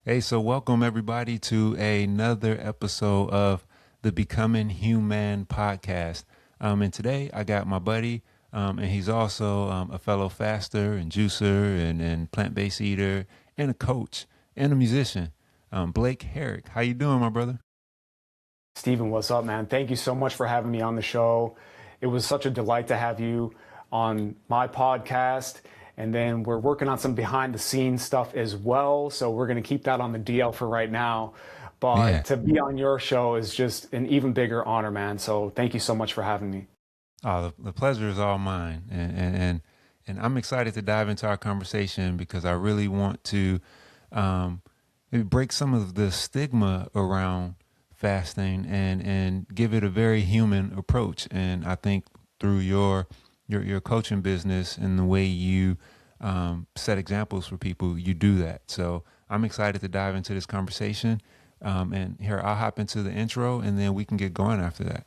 Hey, so welcome everybody to another episode of the Becoming Hue-man podcast. And today I got my buddy, and he's also a fellow faster and juicer and plant-based eater and a coach and a musician, Blake Herrick. How you doing, my brother? Steven, what's up, man? Thank you so much for having me on the show. It was such a delight to have you on my podcast. And then we're working on some behind the scenes stuff as well. So we're going to keep that on the DL for right now. Yeah. But to be on your show is just an even bigger honor, man. So thank you so much for having me. Oh, the pleasure is all mine, and I'm excited to dive into our conversation because I really want to maybe break some of the stigma around fasting and give it a very human approach. And I think through your coaching business and the way you set examples for people, you do that. So I'm excited to dive into this conversation. And here I'll hop into the intro, and then we can get going after that.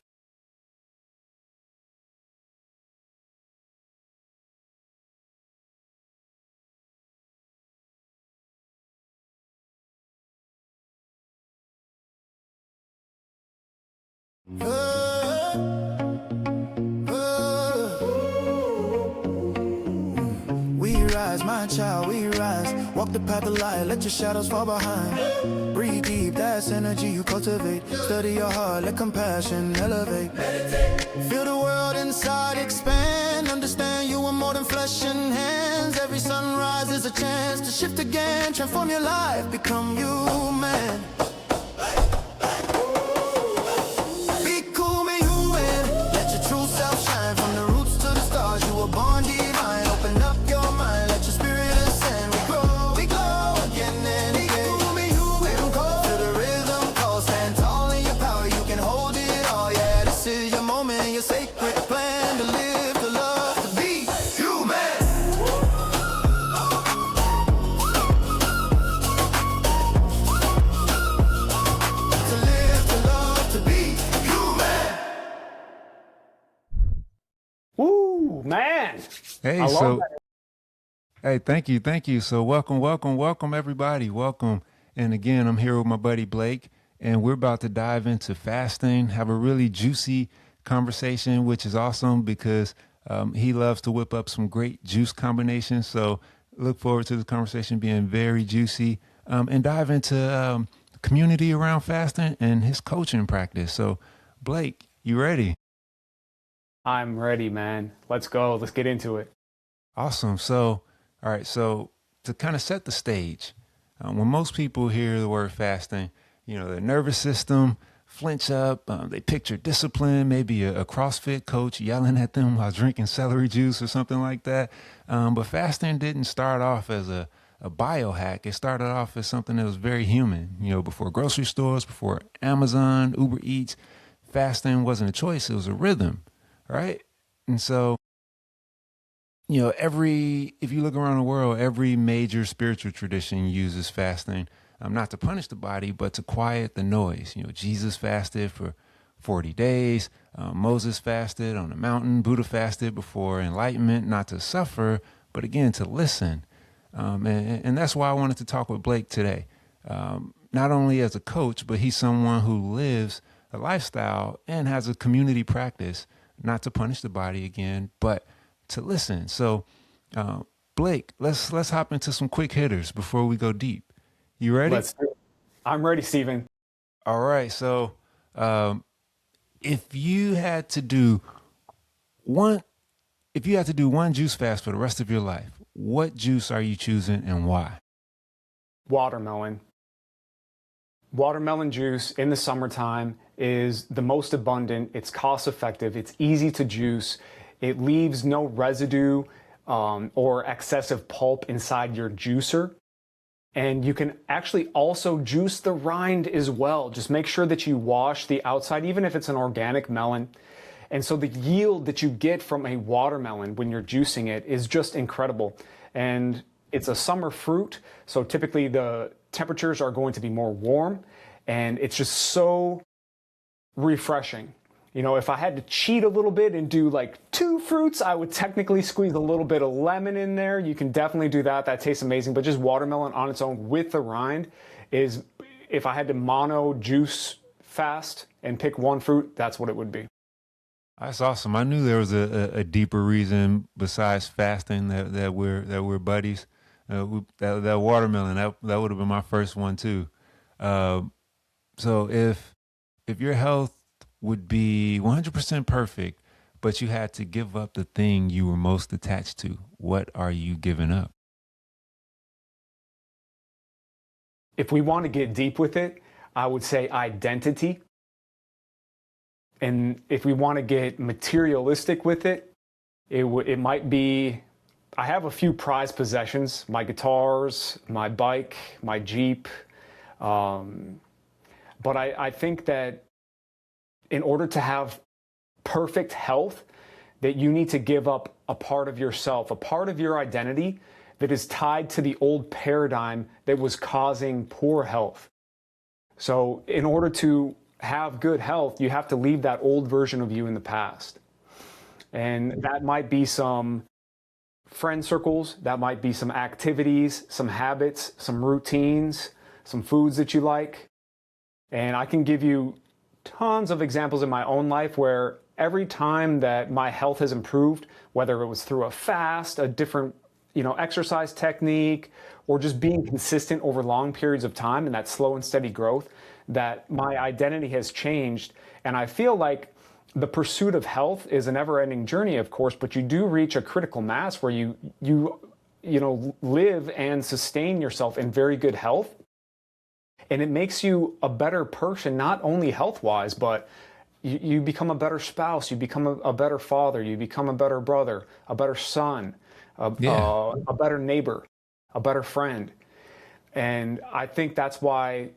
We rise, my child, we rise. Walk the path of light, let your shadows fall behind. Breathe deep, that's energy you cultivate. Study your heart, let compassion elevate. Feel the world inside expand. Understand you are more than flesh and hands. Every sunrise is a chance to shift again. Transform your life, become human. Becoming human. Let your true self shine from the roots to the stars. You were born divine. Open up your mind, let your spirit ascend. We glow again and again. Becoming human. Feel the rhythm call. Stand tall in your power. You can hold it all. Yeah, this is your moment, your sacred plan to live, to love, to be human. To live, to love, to be human. Woo, man. Hey, I love so that. hey, thank you. So welcome everybody. Welcome. And again, I'm here with my buddy Blake, and we're about to dive into fasting, have a really juicy conversation, which is awesome because he loves to whip up some great juice combinations. So look forward to the conversation being very juicy, and dive into community around fasting and his coaching practice. So Blake, you ready? I'm ready, man. Let's go. Let's get into it. Awesome. So, all right. So, to kind of set the stage, when most people hear the word fasting, their nervous system flinch up. They picture discipline, maybe a CrossFit coach yelling at them while drinking celery juice or something like that. But fasting didn't start off as a biohack. It started off as something that was very human. Before grocery stores, before Amazon, Uber Eats, fasting wasn't a choice. It was a rhythm, right? And so, if you look around the world, every major spiritual tradition uses fasting, not to punish the body, but to quiet the noise. Jesus fasted for 40 days. Moses fasted on the mountain. Buddha fasted before enlightenment, not to suffer, but again, to listen. And that's why I wanted to talk with Blake today. Not only as a coach, but he's someone who lives a lifestyle and has a community practice, not to punish the body again, but to listen. So, Blake, let's hop into some quick hitters before we go deep. You ready? Let's do it. I'm ready, Steven. All right. So, um, if you had to do one, if you had to do one juice fast for the rest of your life, what juice are you choosing and why? Watermelon. Watermelon juice in the summertime is the most abundant. It's cost effective. It's easy to juice. It leaves no residue or excessive pulp inside your juicer. And you can actually also juice the rind as well. Just make sure that you wash the outside, even if it's an organic melon. And so the yield that you get from a watermelon when you're juicing it is just incredible. And it's a summer fruit, so typically the temperatures are going to be more warm, and it's just so refreshing. If I had to cheat a little bit and do like 2 fruits, I would technically squeeze a little bit of lemon in there. You can definitely do that. That tastes amazing. But just watermelon on its own with the rind is, if I had to mono juice fast and pick one fruit, that's what it would be. That's awesome. I knew there was a deeper reason besides fasting that we're buddies. That watermelon, that would have been my first one too. So if your health would be 100% perfect, but you had to give up the thing you were most attached to, what are you giving up? If we want to get deep with it, I would say identity. And if we want to get materialistic with it, it might be, I have a few prized possessions: my guitars, my bike, my Jeep. But I think that in order to have perfect health, that you need to give up a part of yourself, a part of your identity that is tied to the old paradigm that was causing poor health. So in order to have good health, you have to leave that old version of you in the past. And that might be some friend circles, that might be some activities, some habits, some routines, some foods that you like. And I can give you tons of examples in my own life where every time that my health has improved, whether it was through a fast, a different exercise technique, or just being consistent over long periods of time and that slow and steady growth, that my identity has changed. And I feel like the pursuit of health is a never-ending journey, of course, but you do reach a critical mass where you live and sustain yourself in very good health. And it makes you a better person, not only health-wise, but you become a better spouse, you become a better father, you become a better brother, a better son, a better neighbor, a better friend. And I think that's why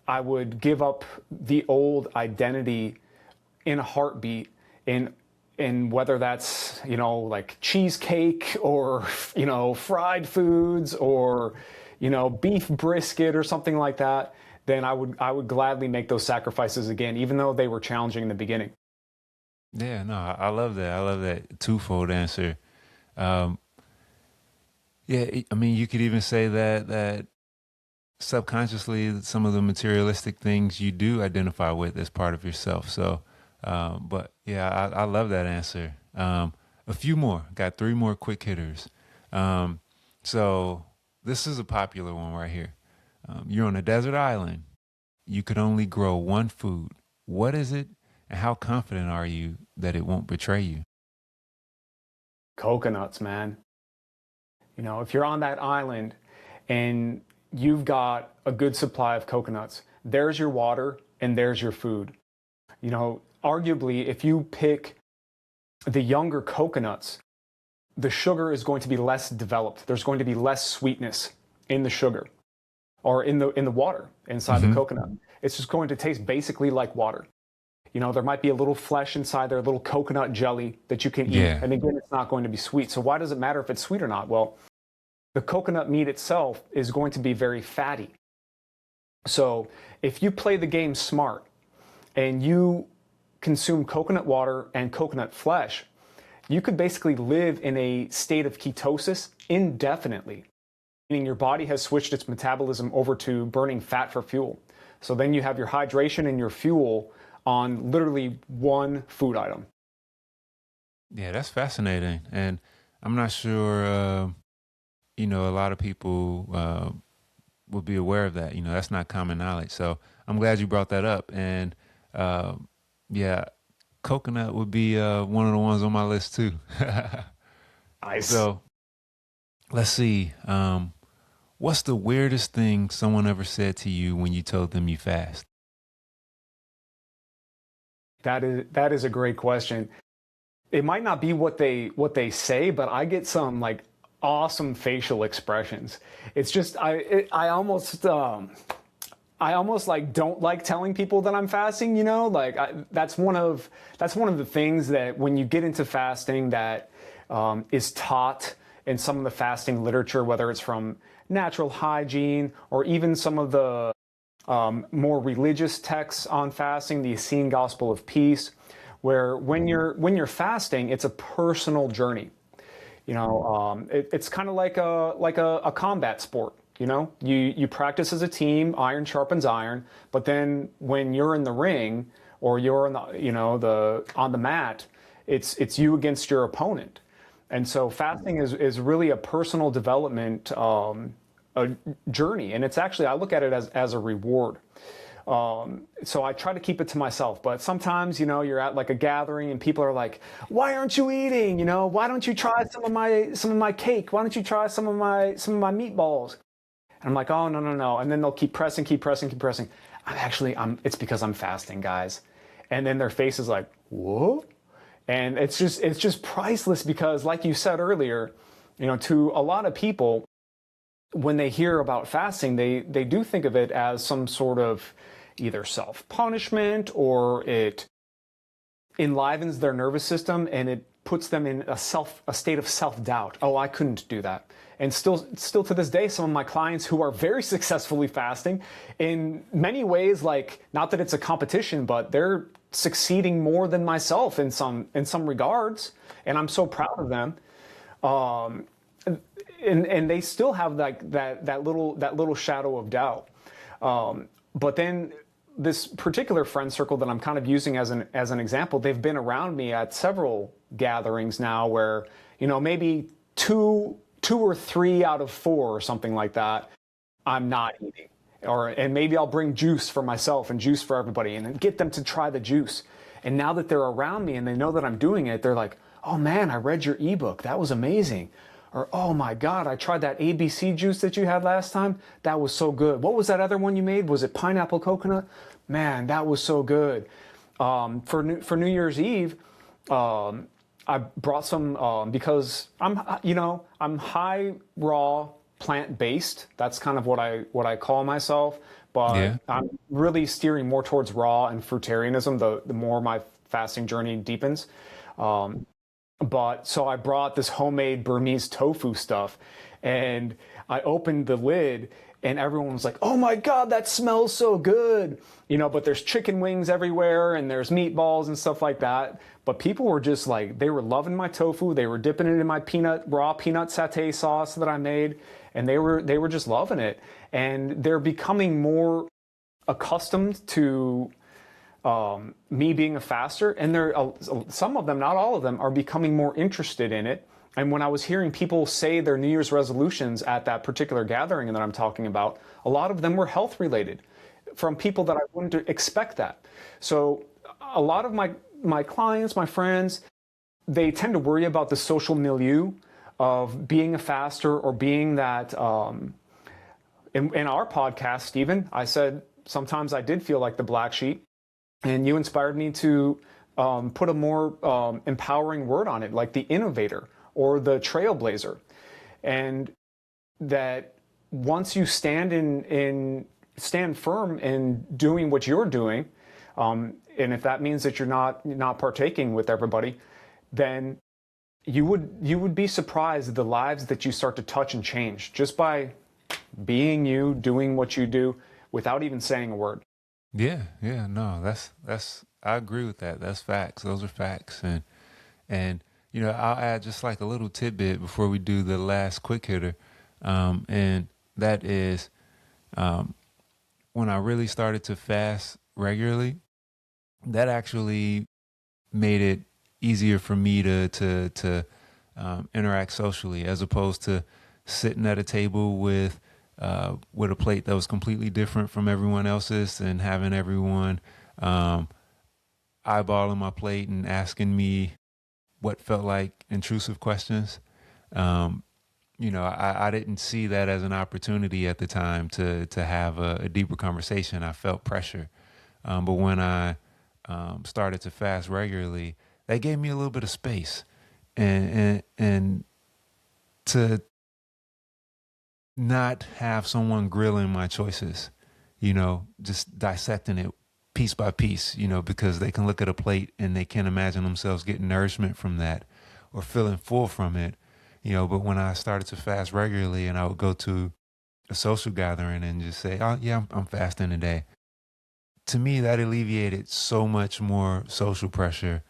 I would give up the old identity in a heartbeat, in whether that's, like cheesecake or, fried foods or, beef brisket or something like that, then I would gladly make those sacrifices again, even though they were challenging in the beginning. Yeah, no, I love that. I love that twofold answer. Yeah, I mean, you could even say that subconsciously, some of the materialistic things you do identify with as part of yourself. So, but yeah, I love that answer. A few more, got 3 more quick hitters. So this is a popular one right here. You're on a desert island. You could only grow one food. What is it, and how confident are you that it won't betray you? Coconuts, man. If you're on that island and you've got a good supply of coconuts, there's your water and there's your food. Arguably, if you pick the younger coconuts, the sugar is going to be less developed. There's going to be less sweetness in the sugar or in the water inside the coconut. It's just going to taste basically like water. There might be a little flesh inside there, a little coconut jelly that you can eat. Yeah. And again, it's not going to be sweet. So why does it matter if it's sweet or not? Well, the coconut meat itself is going to be very fatty. So if you play the game smart and you consume coconut water and coconut flesh, you could basically live in a state of ketosis indefinitely, meaning your body has switched its metabolism over to burning fat for fuel. So then you have your hydration and your fuel on literally one food item. Yeah, that's fascinating. And I'm not sure, a lot of people will be aware of that. That's not common knowledge. So I'm glad you brought that up. And yeah, coconut would be one of the ones on my list too. Nice. So let's see. What's the weirdest thing someone ever said to you when you told them you fast? That is a great question. It might not be what they say, but I get some like awesome facial expressions. It's just I almost like don't like telling people that I'm fasting. That's one of the things that when you get into fasting that is taught in some of the fasting literature, whether it's from natural hygiene or even some of the more religious texts on fasting, the Essene Gospel of Peace. where when you're fasting, it's a personal journey. It's kind of like a combat sport. You practice as a team, iron sharpens iron, but then when you're in the ring or you're in the on the mat, it's you against your opponent. And so fasting is really a personal development a journey, and it's actually, I look at it as a reward. So I try to keep it to myself, but sometimes, you're at like a gathering and people are like, why aren't you eating? Why don't you try some of my cake? Why don't you try some of my meatballs? And I'm like, oh, no, no, no. And then they'll keep pressing. It's because I'm fasting, guys. And then their face is like, whoa. And it's just priceless because, like you said earlier, to a lot of people, when they hear about fasting, they do think of it as some sort of either self-punishment, or it enlivens their nervous system and it puts them in a state of self-doubt. Oh, I couldn't do that. And still to this day, some of my clients who are very successfully fasting, in many ways, like, not that it's a competition, but they're succeeding more than myself in some regards, and I'm so proud of them. And they still have that little shadow of doubt. But then this particular friend circle that I'm kind of using as an example, they've been around me at several gatherings now where, maybe two or three out of four or something like that, I'm not eating. And maybe I'll bring juice for myself and juice for everybody and then get them to try the juice. And now that they're around me and they know that I'm doing it, they're like, oh man, I read your ebook. That was amazing. Or, oh my God, I tried that ABC juice that you had last time. That was so good. What was that other one you made? Was it pineapple coconut? Man, that was so good. For New Year's Eve, I brought some because I'm high raw plant-based. That's kind of what I call myself. But yeah, I'm really steering more towards raw and fruitarianism the more my fasting journey deepens. But so I brought this homemade Burmese tofu stuff, and I opened the lid and everyone was like, oh my God, that smells so good. But there's chicken wings everywhere and there's meatballs and stuff like that. But people were just like, they were loving my tofu. They were dipping it in my raw peanut satay sauce that I made. And they were just loving it. And they're becoming more accustomed to me being a faster, and some of them, not all of them, are becoming more interested in it. And when I was hearing people say their New Year's resolutions at that particular gathering that I'm talking about, a lot of them were health related from people that I wouldn't expect that. So a lot of my clients, my friends, they tend to worry about the social milieu of being a faster or being that. In our podcast, Steven, I said sometimes I did feel like the black sheep. And you inspired me to put a more empowering word on it, like the innovator or the trailblazer. And that once you stand firm in doing what you're doing, and if that means that you're not partaking with everybody, then you would be surprised at the lives that you start to touch and change just by being you, doing what you do without even saying a word. Yeah, no, that's I agree with that. That's facts. Those are facts. And I'll add just like a little tidbit before we do the last quick hitter. And that is when I really started to fast regularly, that actually made it easier for me to interact socially, as opposed to sitting at a table with a plate that was completely different from everyone else's and having everyone eyeballing my plate and asking me what felt like intrusive questions. I didn't see that as an opportunity at the time to have a deeper conversation. I felt pressure. But when I started to fast regularly, that gave me a little bit of space and to not have someone grilling my choices, just dissecting it piece by piece, because they can look at a plate and they can't imagine themselves getting nourishment from that or feeling full from it, but when I started to fast regularly and I would go to a social gathering and just say, oh yeah, I'm fasting today. To me, that alleviated so much more social pressure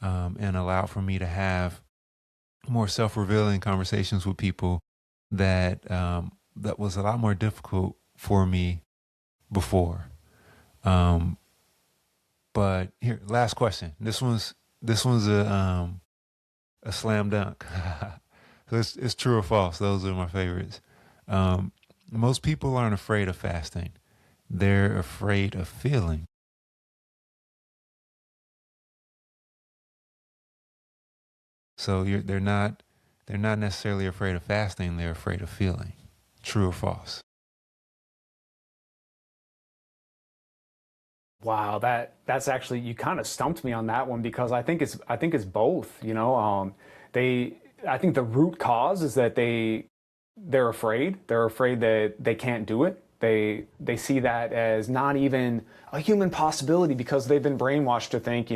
and allowed for me to have more self-revealing conversations with people that was a lot more difficult for me before. But here, last question. This one's a slam dunk. So it's true or false. Those are my favorites. Most people aren't afraid of fasting. They're afraid of feeling. So they're not necessarily afraid of fasting. They're afraid of feeling. True or false? Wow, that's actually, you kind of stumped me on that one, because I think it's both. They I think the root cause is that they're afraid. They're afraid that they can't do it. They see that as not even a human possibility, because they've been brainwashed to think,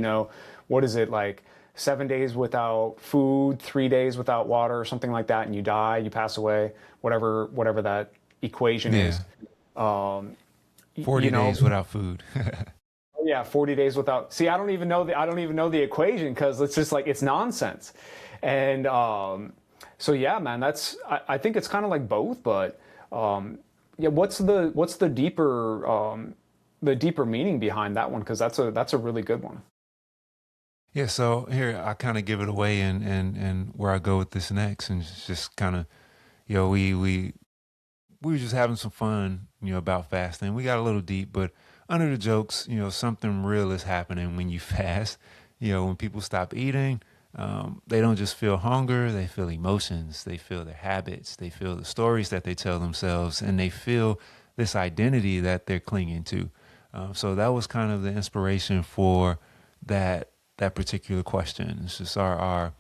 what is it, like 7 days without food, 3 days without water, or something like that, and you die, you pass away, whatever that equation Yeah. is. Um, 40 days without food. Yeah, 40 days without. See, I don't even know the equation, because it's just like, it's nonsense. And so yeah, man, I think it's kind of like both, but yeah, what's the deeper meaning behind that one? Because that's a really good one. Yeah, so here I kind of give it away, and where I go with this next, and it's just kind of, we were just having some fun, about fasting. We got a little deep, but under the jokes, something real is happening when you fast. When people stop eating, they don't just feel hunger, they feel emotions, they feel their habits, they feel the stories that they tell themselves, and they feel this identity that they're clinging to. So that was kind of the inspiration for that particular question. It's just, are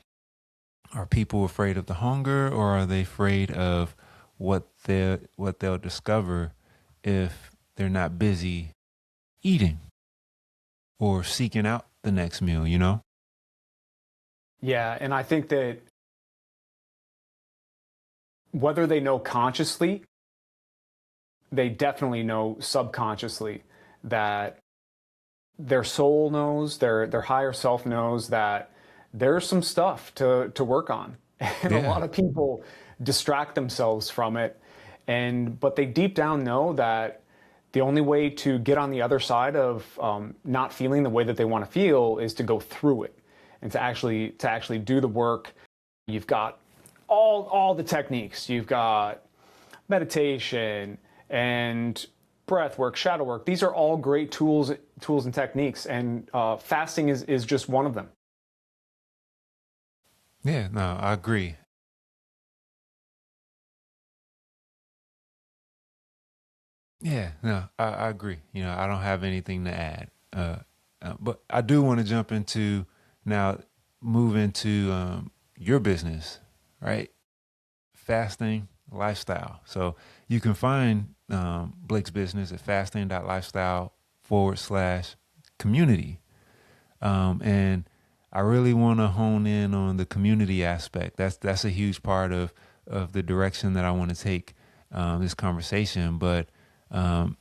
people afraid of the hunger, or are they afraid of what they'll discover if they're not busy eating or seeking out the next meal? Yeah, and I think that whether they know consciously, they definitely know subconsciously that their soul knows, their higher self knows that there's some stuff to work on. And a Yeah. lot of people distract themselves from it. But they deep down know that the only way to get on the other side of not feeling the way that they want to feel is to go through it, and to actually do the work. You've got all the techniques. You've got meditation and breath work, shadow work. These are all great tools and techniques, and fasting is just one of them. Yeah, no, I agree. Yeah, no, I agree. I don't have anything to add. But I do want to jump into now, move into your business, right? Fasting lifestyle. So you can find Blake's business at fasting.lifestyle/community. And I really want to hone in on the community aspect. That's a huge part of the direction that I want to take this conversation. But to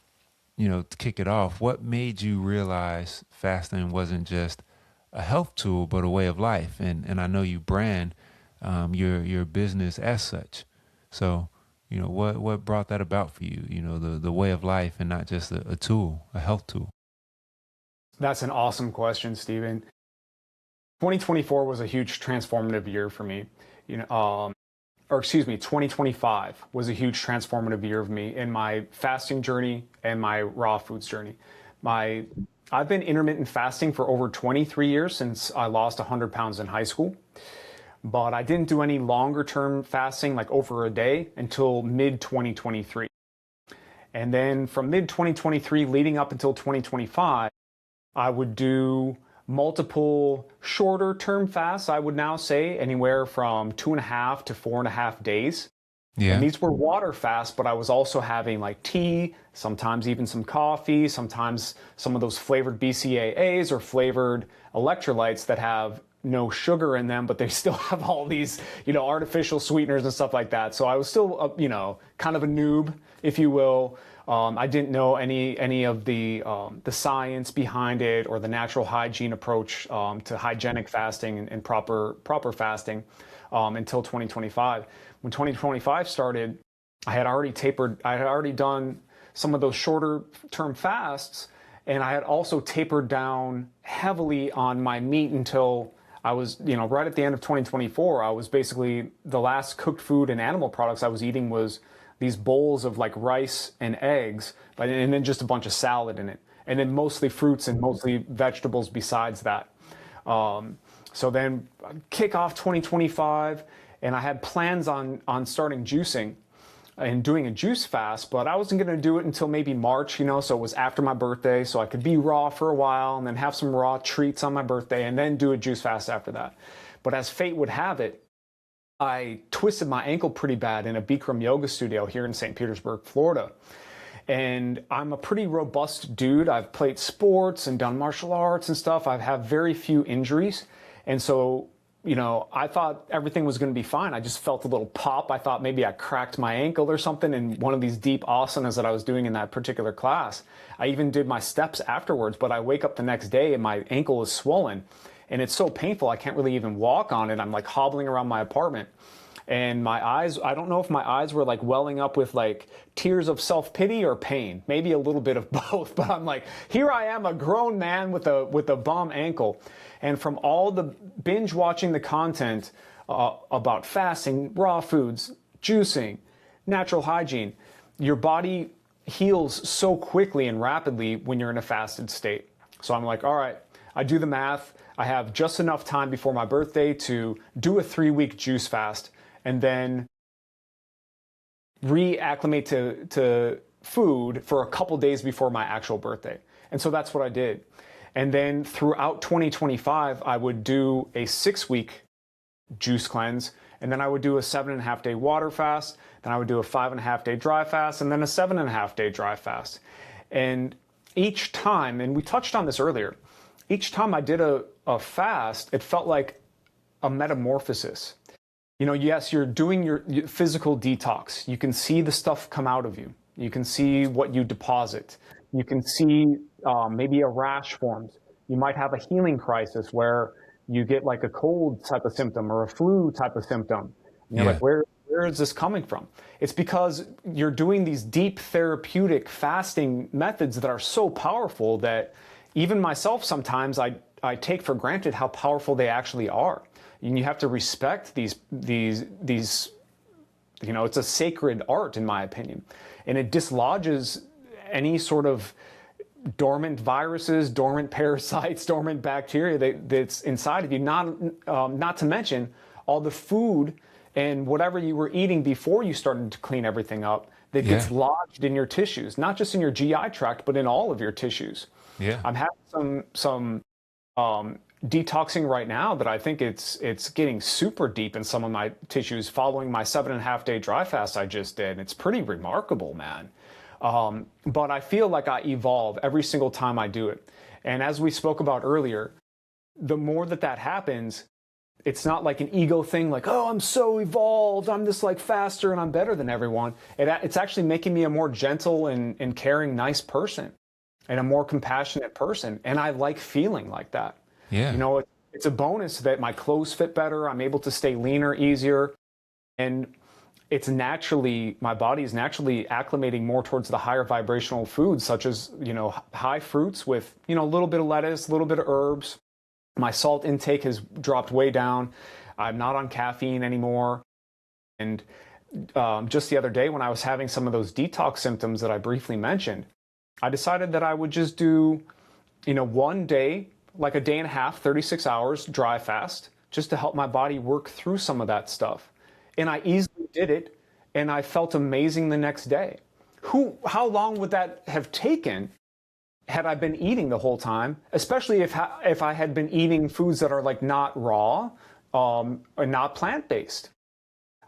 kick it off, what made you realize fasting wasn't just a health tool, but a way of life? And I know you brand your business as such. So, what brought that about for you? The way of life, and not just a tool, a health tool. That's an awesome question, Steven. 2024 was a huge transformative year for me. 2025 was a huge transformative year of me in my fasting journey and my raw foods journey. I've been intermittent fasting for over 23 years, since I lost 100 pounds in high school. But I didn't do any longer term fasting, like over a day, until mid 2023. And then from mid 2023 leading up until 2025, I would do multiple shorter term fasts. I would now say anywhere from 2.5 to 4.5 days. Yeah. And these were water fasts, but I was also having like tea, sometimes even some coffee, sometimes some of those flavored BCAAs or flavored electrolytes that have no sugar in them, but they still have all these, artificial sweeteners and stuff like that. So I was still, kind of a noob, if you will, I didn't know any of the science behind it or the natural hygiene approach to hygienic fasting and proper fasting until 2025. When 2025 started, I had already tapered. I had already done some of those shorter term fasts, and I had also tapered down heavily on my meat until I was, right at the end of 2024. I was basically, the last cooked food and animal products I was eating was these bowls of like rice and eggs, and then just a bunch of salad in it, and then mostly fruits and mostly vegetables besides that. So then kick off 2025, and I had plans on starting juicing and doing a juice fast, but I wasn't going to do it until maybe March, so it was after my birthday, so I could be raw for a while and then have some raw treats on my birthday and then do a juice fast after that. But as fate would have it, I twisted my ankle pretty bad in a Bikram yoga studio here in St. Petersburg, Florida. And I'm a pretty robust dude. I've played sports and done martial arts and stuff. I have very few injuries. And so, I thought everything was going to be fine. I just felt a little pop. I thought maybe I cracked my ankle or something in one of these deep asanas that I was doing in that particular class. I even did my steps afterwards, but I wake up the next day and my ankle is swollen. And it's so painful, I can't really even walk on it. I'm like hobbling around my apartment. And my eyes, I don't know if my eyes were like welling up with like tears of self-pity or pain, maybe a little bit of both. But I'm like, here I am, a grown man with a bum ankle. And from all the binge watching the content about fasting, raw foods, juicing, natural hygiene, your body heals so quickly and rapidly when you're in a fasted state. So I'm like, all right, I do the math. I have just enough time before my birthday to do a 3-week juice fast and then reacclimate to food for a couple days before my actual birthday. And so that's what I did. And then throughout 2025, I would do a 6-week juice cleanse, and then I would do a 7.5-day water fast, then I would do a 5.5-day dry fast, and then a 7.5-day dry fast. And each time, and we touched on this earlier, each time I did a fast, it felt like a metamorphosis. Yes, you're doing your physical detox. You can see the stuff come out of you. You can see what you deposit. You can see maybe a rash forms. You might have a healing crisis where you get like a cold type of symptom or a flu type of symptom. You're like, where is this coming from? It's because you're doing these deep therapeutic fasting methods that are so powerful that even myself sometimes I take for granted how powerful they actually are. And you have to respect these it's a sacred art in my opinion. And it dislodges any sort of dormant viruses, dormant parasites, dormant bacteria that's inside of you, not to mention all the food and whatever you were eating before you started to clean everything up that gets lodged in your tissues, not just in your GI tract, but in all of your tissues. Yeah. I'm having some detoxing right now that I think it's getting super deep in some of my tissues following my 7.5-day dry fast I just did. It's pretty remarkable, man. But I feel like I evolve every single time I do it. And as we spoke about earlier, the more that happens, it's not like an ego thing, like, oh, I'm so evolved, I'm just like faster and I'm better than everyone. It's actually making me a more gentle and caring, nice person and a more compassionate person. And I like feeling like that. Yeah. It's a bonus that my clothes fit better. I'm able to stay leaner, easier. And my body is naturally acclimating more towards the higher vibrational foods, such as, high fruits with, a little bit of lettuce, a little bit of herbs. My salt intake has dropped way down. I'm not on caffeine anymore. And just the other day when I was having some of those detox symptoms that I briefly mentioned, I decided that I would just do, one day, like a day and a half, 36 hours dry fast, just to help my body work through some of that stuff. And I easily did it, and I felt amazing the next day. How long would that have taken had I been eating the whole time, especially if I had been eating foods that are like not raw or not plant-based?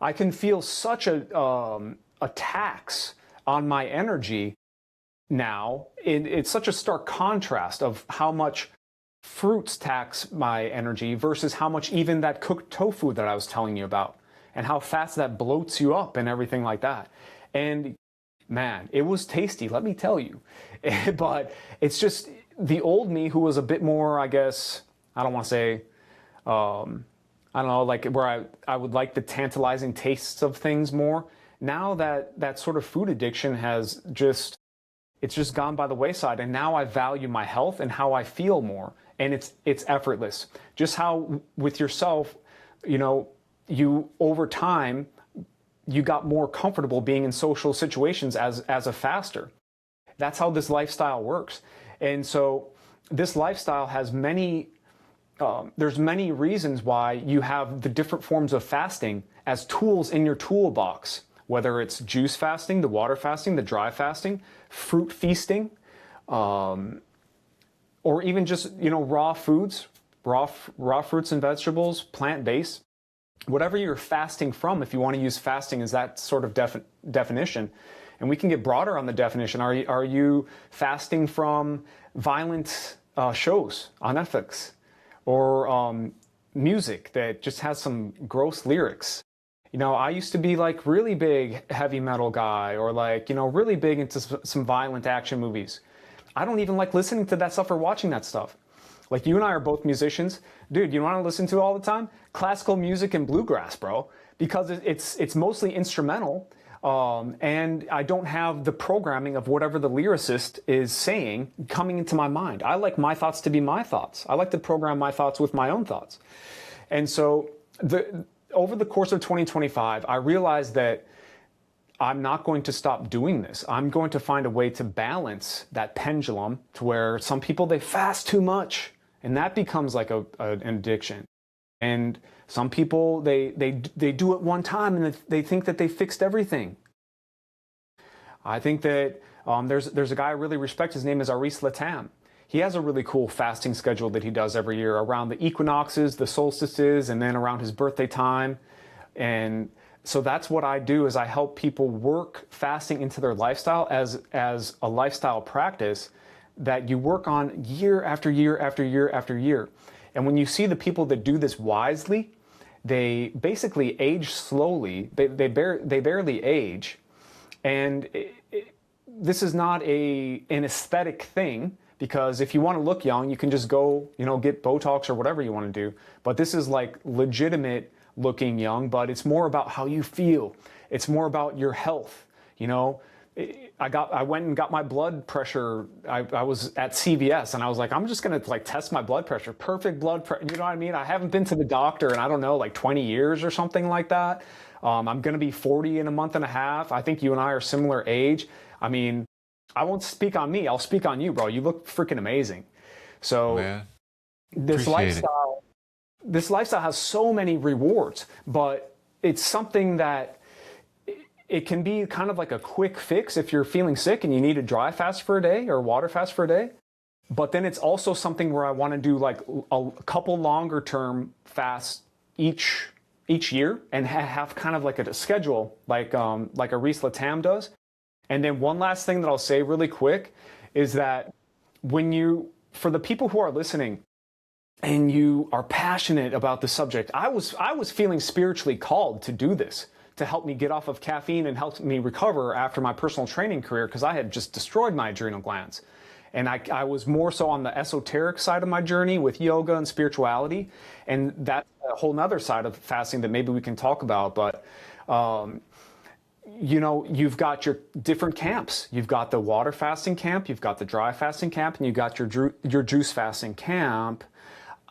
I can feel such a tax on my energy now. It's such a stark contrast of how much fruits tax my energy versus how much even that cooked tofu that I was telling you about, and how fast that bloats you up and everything like that. And man, it was tasty, let me tell you. But it's just the old me who was a bit more, I guess, I don't want to say, I don't know, like where I would like the tantalizing tastes of things more. Now that sort of food addiction has just, it's just gone by the wayside. And now I value my health and how I feel more. And it's effortless. Just how with yourself, you know, you over time, you got more comfortable being in social situations as a faster. That's how this lifestyle works. And so this lifestyle has many, there's many reasons why you have the different forms of fasting as tools in your toolbox, whether it's juice fasting, the water fasting, the dry fasting, fruit feasting, or even just, you know, raw foods, raw fruits and vegetables, plant-based, whatever you're fasting from, if you want to use fasting as that sort of definition. And we can get broader on the definition. Are you fasting from violent shows on Netflix, or music that just has some gross lyrics? You know, I used to be like really big heavy metal guy, or like, you know, really big into some violent action movies. I don't even like listening to that stuff or watching that stuff. Like, you and I are both musicians. Dude, you want to listen to all the time? Classical music and bluegrass, bro. Because it's mostly instrumental, and I don't have the programming of whatever the lyricist is saying coming into my mind. I like my thoughts to be my thoughts. I like to program my thoughts with my own thoughts. And so over the course of 2025, I realized that I'm not going to stop doing this. I'm going to find a way to balance that pendulum to where some people, they fast too much, and that becomes like an addiction. And some people, they do it one time and they think that they fixed everything. I think that there's a guy I really respect. His name is Aris Latam. He has a really cool fasting schedule that he does every year around the equinoxes, the solstices, and then around his birthday time. And so that's what I do, is I help people work fasting into their lifestyle as a lifestyle practice that you work on year after year after year after year. And when you see the people that do this wisely, they basically age slowly. They barely age. And this is not an aesthetic thing, because if you want to look young, you can just go, you know, get Botox or whatever you want to do. But this is like legitimate looking young, but it's more about how you feel. It's more about your health. You know, I went and got my blood pressure. I was at CVS and I was like, I'm just going to like test my blood pressure. Perfect blood pressure. You know what I mean? I haven't been to the doctor in, I don't know, like 20 years or something like that. I'm going to be 40 in a month and a half. I think you and I are similar age. I mean, I won't speak on me. I'll speak on you, bro. You look freaking amazing. So man, this lifestyle has so many rewards, but it's something that it can be kind of like a quick fix if you're feeling sick and you need to dry fast for a day or water fast for a day. But then it's also something where I want to do like a couple longer term fasts each year and have kind of like a schedule like Aris Latam does. And then one last thing that I'll say really quick is that for the people who are listening and you are passionate about the subject, I was feeling spiritually called to do this, to help me get off of caffeine and help me recover after my personal training career, because I had just destroyed my adrenal glands. And I was more so on the esoteric side of my journey with yoga and spirituality. And that's a whole nother side of fasting that maybe we can talk about. But, you know, you've got your different camps. You've got the water fasting camp, you've got the dry fasting camp, and you've got your juice fasting camp.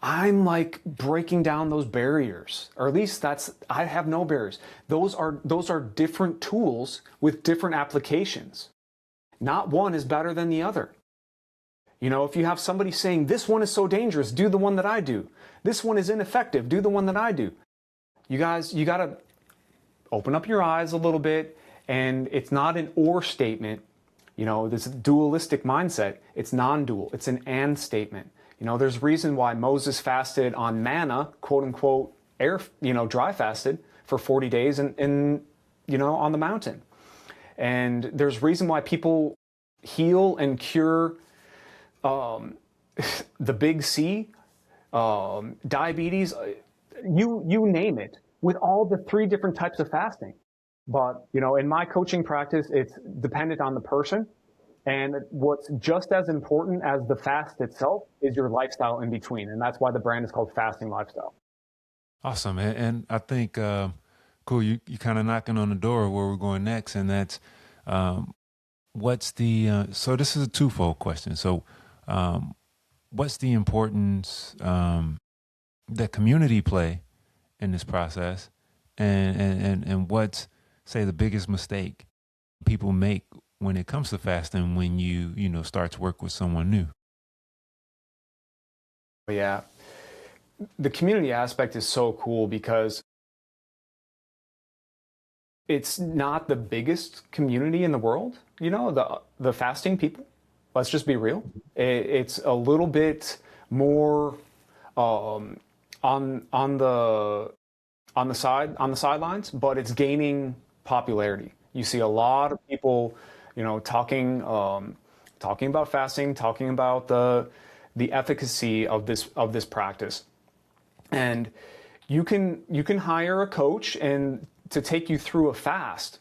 I'm like breaking down those barriers, or at least I have no barriers. Those are different tools with different applications. Not one is better than the other. You know, if you have somebody saying, this one is so dangerous, do the one that I do. This one is ineffective, do the one that I do. You guys, you got to open up your eyes a little bit, and it's not an or statement. You know, this dualistic mindset, it's non-dual, it's an and statement. You know, there's reason why Moses fasted on manna, quote unquote, dry fasted for 40 days in on the mountain. And there's reason why people heal and cure the big C, diabetes, you name it, with all the 3 different types of fasting. But, in my coaching practice, it's dependent on the person. And what's just as important as the fast itself is your lifestyle in between. And that's why the brand is called Fasting Lifestyle. Awesome. And I think, cool, you kind of knocking on the door of where we're going next. And that's, what's the, so this is a twofold question. So, what's the importance that community play in this process? And what's, say, the biggest mistake people make when it comes to fasting when you start to work with someone new? Yeah. The community aspect is so cool because it's not the biggest community in the world, the fasting people. Let's just be real. It's a little bit more on the sidelines, but it's gaining popularity. You see a lot of people, talking about fasting, talking about the efficacy of this practice. And you can hire a coach and to take you through a fast,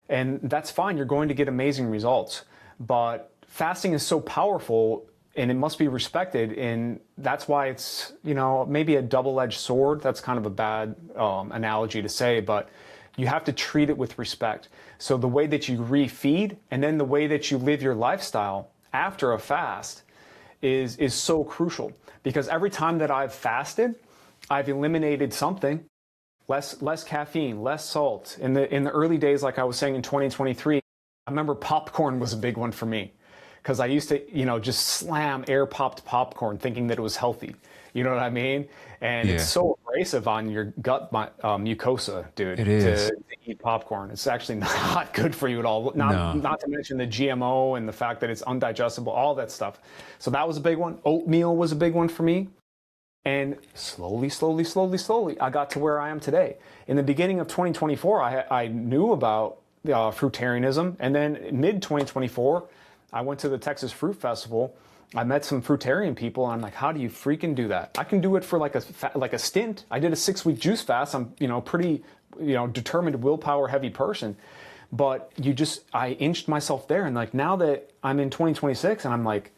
and that's fine. You're going to get amazing results. But fasting is so powerful, and it must be respected, and that's why it's maybe a double-edged sword. That's kind of a bad analogy to say, but you have to treat it with respect. So the way that you refeed, and then the way that you live your lifestyle after a fast is so crucial, because every time that I've fasted, I've eliminated something. Less caffeine, less salt. In the early days, like I was saying in 2023, I remember popcorn was a big one for me, because I used to, just slam air-popped popcorn thinking that it was healthy. You know what I mean? And Yeah. It's so abrasive on your gut mucosa, dude. It is. To eat popcorn. It's actually not good for you at all. Not to mention the GMO and the fact that it's undigestible, all that stuff. So that was a big one. Oatmeal was a big one for me. And slowly, I got to where I am today. In the beginning of 2024, I knew about fruitarianism. And then mid-2024, I went to the Texas Fruit Festival. I met some fruitarian people, and I'm like, how do you freaking do that? I can do it for like a stint. I did a 6-week juice fast. I'm, pretty, determined, willpower heavy person. But I inched myself there. And like, now that I'm in 2026 and I'm like,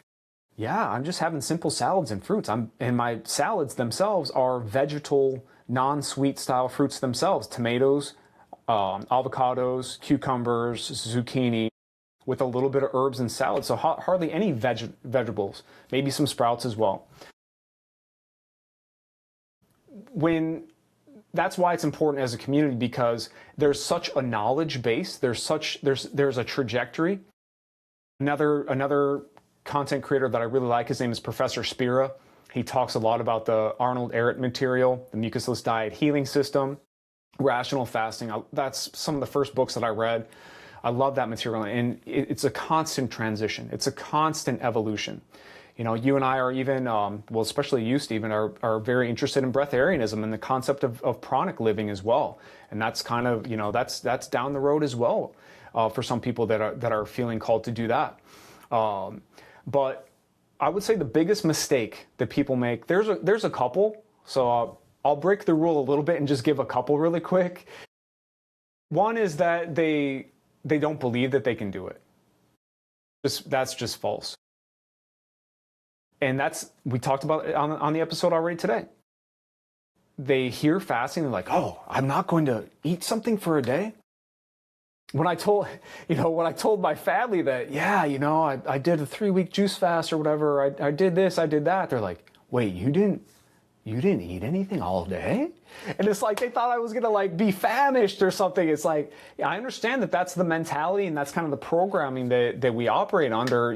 yeah, I'm just having simple salads and fruits. And my salads themselves are vegetal, non-sweet style fruits themselves. Tomatoes, avocados, cucumbers, zucchini, with a little bit of herbs and salad. So hardly any vegetables, maybe some sprouts as well. That's why it's important as a community, because there's such a knowledge base. There's a trajectory. Another content creator that I really like, his name is Professor Spira. He talks a lot about the Arnold Ehret material, the mucusless diet healing system, rational fasting. That's some of the first books that I read. I love that material, and it's a constant transition. It's a constant evolution. You and I are even, especially you, Steven, are very interested in breatharianism and the concept of pranic living as well. And that's kind of, that's down the road as well for some people that are feeling called to do that. But I would say the biggest mistake that people make, there's a couple. So I'll break the rule a little bit and just give a couple really quick. One is that they don't believe that they can do it. That's just false. And we talked about it on the episode already today. They hear fasting, they're like, oh, I'm not going to eat something for a day. When I told my family that, I did a 3-week juice fast or whatever, I did this, I did that, they're like, wait, you didn't eat anything all day? And it's like they thought I was gonna be famished or something. It's like, I understand that that's the mentality and that's kind of the programming that we operate under,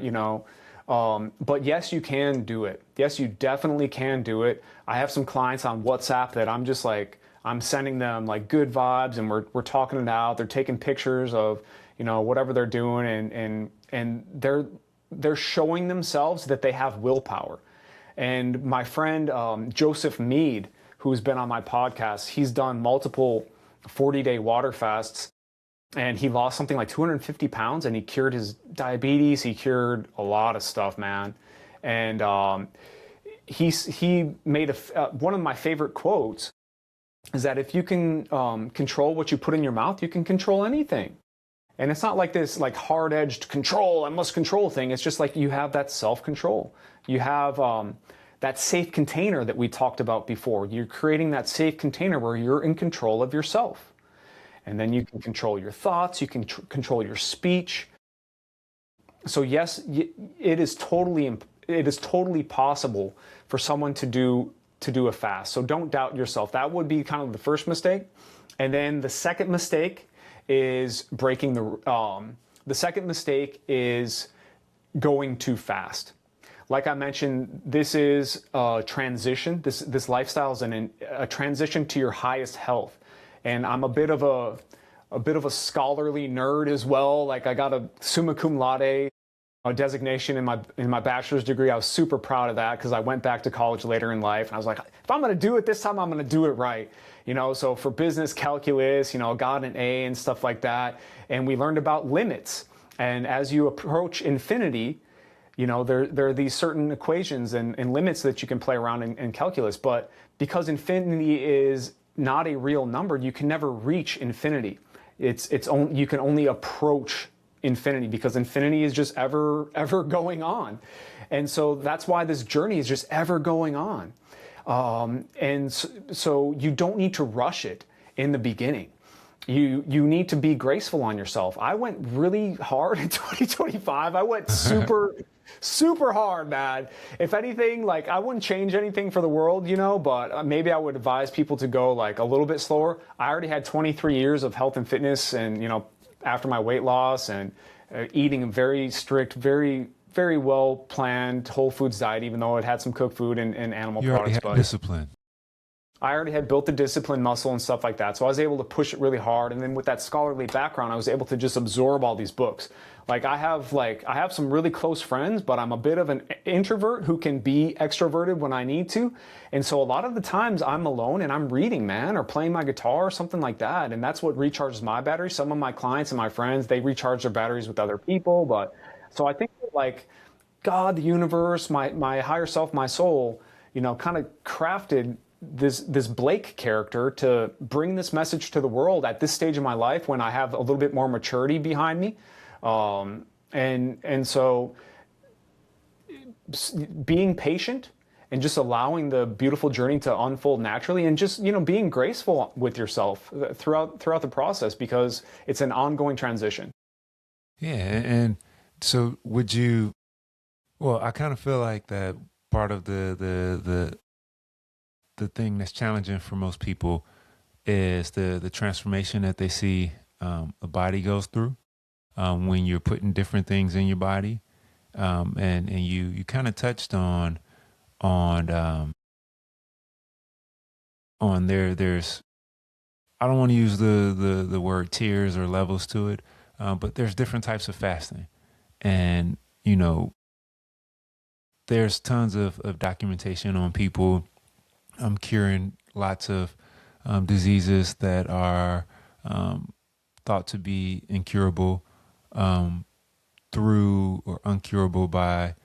but yes, you can do it. Yes, you definitely can do it. I have some clients on WhatsApp that I'm just like, I'm sending them good vibes, and we're talking it out. They're taking pictures of, whatever they're doing, and they're showing themselves that they have willpower. And my friend Joseph Mead, who's been on my podcast, he's done multiple 40-day water fasts, and he lost something like 250 pounds, and he cured his diabetes. He cured a lot of stuff, man. And he made one of my favorite quotes is that if you can control what you put in your mouth, you can control anything. And it's not like this like hard-edged control, I must control thing. It's just like you have that self-control. You have that safe container that we talked about before. You're creating that safe container where you're in control of yourself. And then you can control your thoughts, you can control your speech. So yes, it is totally possible for someone to do a fast. So don't doubt yourself. That would be kind of the first mistake. And then the second mistake is breaking the second mistake is going too fast. Like I mentioned, this is a transition. This lifestyle is a transition to your highest health. And I'm a bit of a scholarly nerd as well. Like I got a summa cum laude designation in my bachelor's degree. I was super proud of that because I went back to college later in life and I was like, if I'm going to do it this time, I'm going to do it right. So for business calculus, got an A and stuff like that. And we learned about limits. And as you approach infinity, there are these certain equations and limits that you can play around in calculus. But because infinity is not a real number, you can never reach infinity. You can only approach infinity because infinity is just ever going on. And so that's why this journey is just ever going on. And so you don't need to rush it in the beginning. You need to be graceful on yourself. I went really hard in 2025. I went super hard, man. If anything, like I wouldn't change anything for the world, but maybe I would advise people to go like a little bit slower. I already had 23 years of health and fitness and, after my weight loss and eating a very strict, very well planned whole foods diet, even though it had some cooked food and animal you products. Already had discipline. I already had built the discipline muscle and stuff like that. So I was able to push it really hard. And then with that scholarly background, I was able to just absorb all these books. I have some really close friends, but I'm a bit of an introvert who can be extroverted when I need to. And so a lot of the times I'm alone and I'm reading, man, or playing my guitar or something like that. And that's what recharges my batteries. Some of my clients and my friends, they recharge their batteries with other people. But so I think that like God, the universe, my higher self, my soul, kind of crafted this Blake character to bring this message to the world at this stage of my life when I have a little bit more maturity behind me. And so being patient and just allowing the beautiful journey to unfold naturally and just, being graceful with yourself throughout the process because it's an ongoing transition. Yeah. And so I kind of feel like that part of the thing that's challenging for most people is the transformation that they see a body goes through when you're putting different things in your body. And you kind of touched on there's, I don't want to use the word tiers or levels to it, but there's different types of fasting. And, there's tons of documentation on people curing lots of diseases that are thought to be incurable through or uncurable by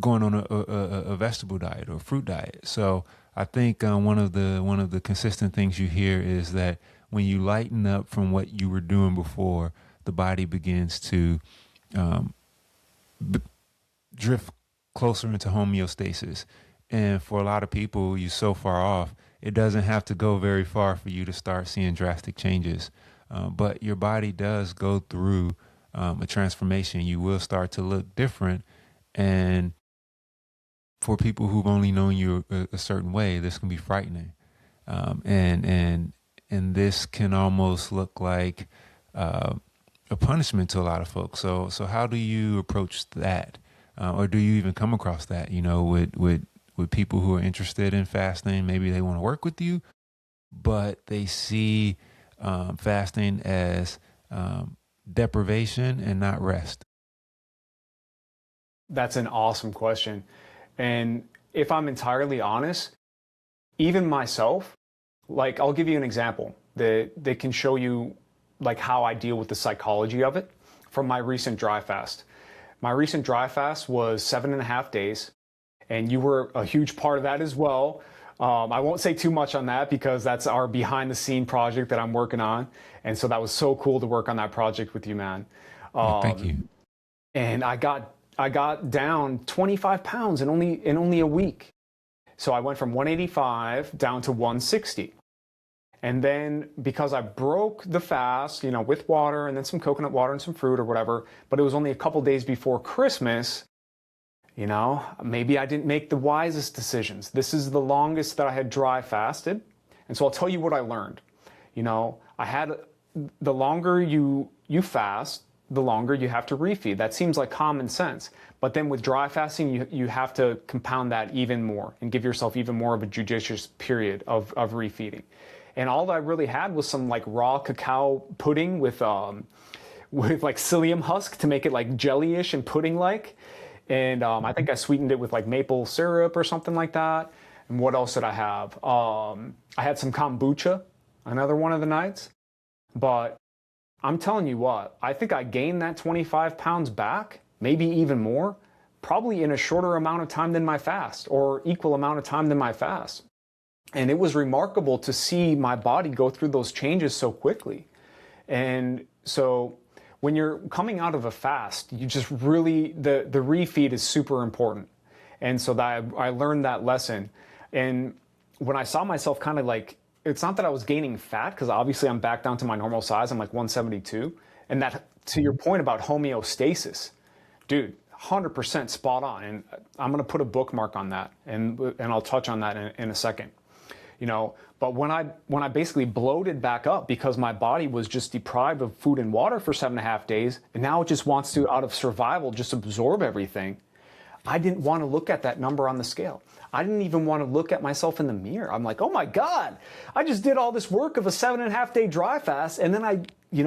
going on a vegetable diet or fruit diet. So I think one of the consistent things you hear is that when you lighten up from what you were doing before, the body begins to drift closer into homeostasis. And for a lot of people, you're so far off, it doesn't have to go very far for you to start seeing drastic changes. But your body does go through a transformation. You will start to look different. And for people who've only known you a certain way, this can be frightening. And this can almost look like a punishment to a lot of folks. So how do you approach that? Or do you even come across that, with people who are interested in fasting? Maybe they want to work with you, but they see fasting as deprivation and not rest. That's an awesome question. And if I'm entirely honest, even myself, like I'll give you an example that can show you like how I deal with the psychology of it from my recent dry fast. My recent dry fast was 7.5 days, and you were a huge part of that as well. I won't say too much on that because that's our behind the scene project that I'm working on. And so that was so cool to work on that project with you, man. Well, thank you. And I got down 25 pounds in only a week. So I went from 185 down to 160. And then because I broke the fast, with water and then some coconut water and some fruit or whatever, but it was only a couple days before Christmas, maybe I didn't make the wisest decisions. This is the longest that I had dry fasted. And so I'll tell you what I learned. The longer you fast, the longer you have to refeed. That seems like common sense. But then with dry fasting, you have to compound that even more and give yourself even more of a judicious period of refeeding. And all I really had was some like raw cacao pudding with like psyllium husk to make it like jelly-ish and pudding-like. And I think I sweetened it with like maple syrup or something like that. And what else did I have? I had some kombucha another one of the nights. But I'm telling you what, I think I gained that 25 pounds back, maybe even more, probably in a shorter amount of time than my fast, or equal amount of time than my fast. And it was remarkable to see my body go through those changes so quickly. And so when you're coming out of a fast, you just really, the refeed is super important. And so I learned that lesson. And when I saw myself kind of like, it's not that I was gaining fat, because obviously I'm back down to my normal size. I'm like 172. And that, to your point about homeostasis, dude, 100% spot on. And I'm going to put a bookmark on that. And I'll touch on that in a second. But when I basically bloated back up because my body was just deprived of food and water for 7.5 days, and now it just wants to, out of survival, just absorb everything. I didn't want to look at that number on the scale. I didn't even want to look at myself in the mirror. I'm like, oh my God, I just did all this work of a 7.5 day dry fast, and then I,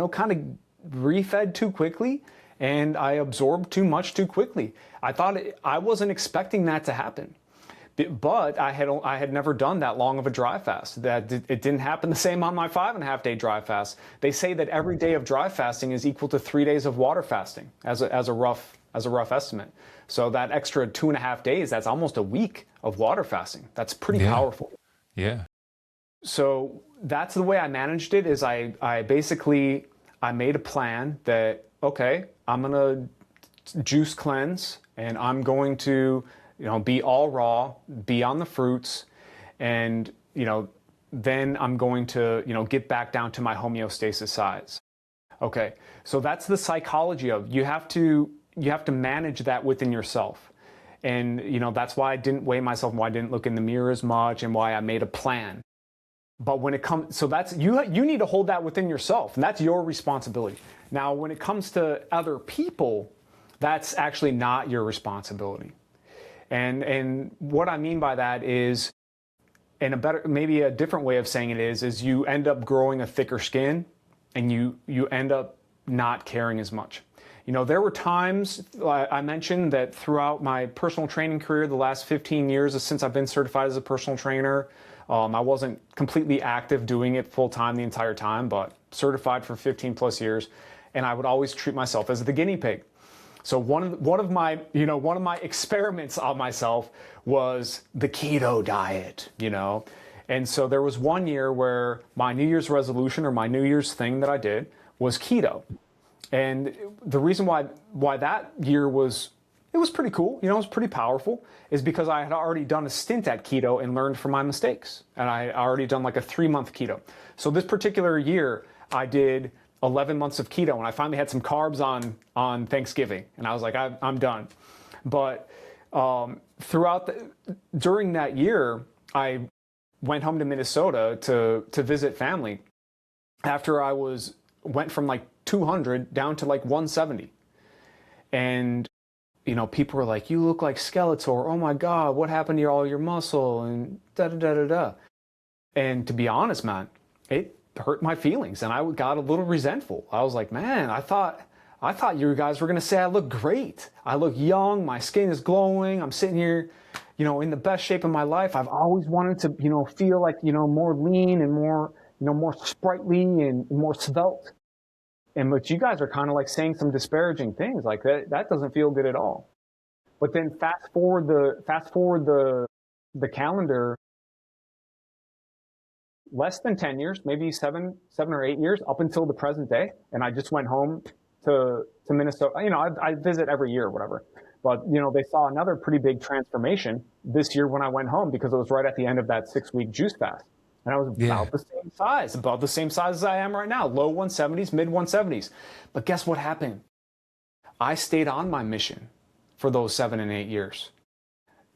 kind of refed too quickly, and I absorbed too much too quickly. I wasn't expecting that to happen. But I had never done that long of a dry fast. It didn't happen the same on my 5.5 day dry fast. They say that every day of dry fasting is equal to 3 days of water fasting as a rough estimate. So that extra 2.5 days, that's almost a week of water fasting. That's pretty powerful. Yeah. So that's the way I managed it. Is I made a plan that, okay, I'm gonna juice cleanse, and I'm going to be all raw, be on the fruits, and, then I'm going to, get back down to my homeostasis size. Okay, so that's the psychology of, you have to manage that within yourself. And, that's why I didn't weigh myself, and why I didn't look in the mirror as much, and why I made a plan. But when it comes, so that's, you need to hold that within yourself, and that's your responsibility. Now, when it comes to other people, that's actually not your responsibility. And what I mean by that is, and maybe a different way of saying it is you end up growing a thicker skin, and you end up not caring as much. There were times, I mentioned that throughout my personal training career, the last 15 years since I've been certified as a personal trainer, I wasn't completely active doing it full time the entire time, but certified for 15 plus years. And I would always treat myself as the guinea pig. So one of my experiments on myself was the keto diet, And so there was one year where my New Year's resolution, or my New Year's thing that I did, was keto. And the reason why that year was pretty cool, it was pretty powerful, is because I had already done a stint at keto and learned from my mistakes. And I already done like a 3-month keto. So this particular year, I did 11 months of keto, and I finally had some carbs on Thanksgiving, and I was like, I'm done. But during that year, I went home to Minnesota to visit family after I went from like 200 down to like 170. And people were like, you look like Skeletor. Oh my God, what happened to all your muscle? And da-da-da-da-da. And to be honest, man, it hurt my feelings, and I got a little resentful. I was like, man, I thought you guys were going to say I look great. I look young. My skin is glowing. I'm sitting here, in the best shape of my life. I've always wanted to, feel like, more lean and more, more sprightly and more svelte. But you guys are kind of like saying some disparaging things like that. That doesn't feel good at all. But then fast forward the calendar, less than 10 years, maybe 7 or 8 years, up until the present day. And I just went home to Minnesota. You know, I visit every year or whatever. But, you know, they saw another pretty big transformation this year when I went home, because it was right at the end of that 6-week juice fast. And I was Yeah. about the same size as I am right now, low 170s, mid 170s. But guess what happened? I stayed on my mission for those 7 and 8 years.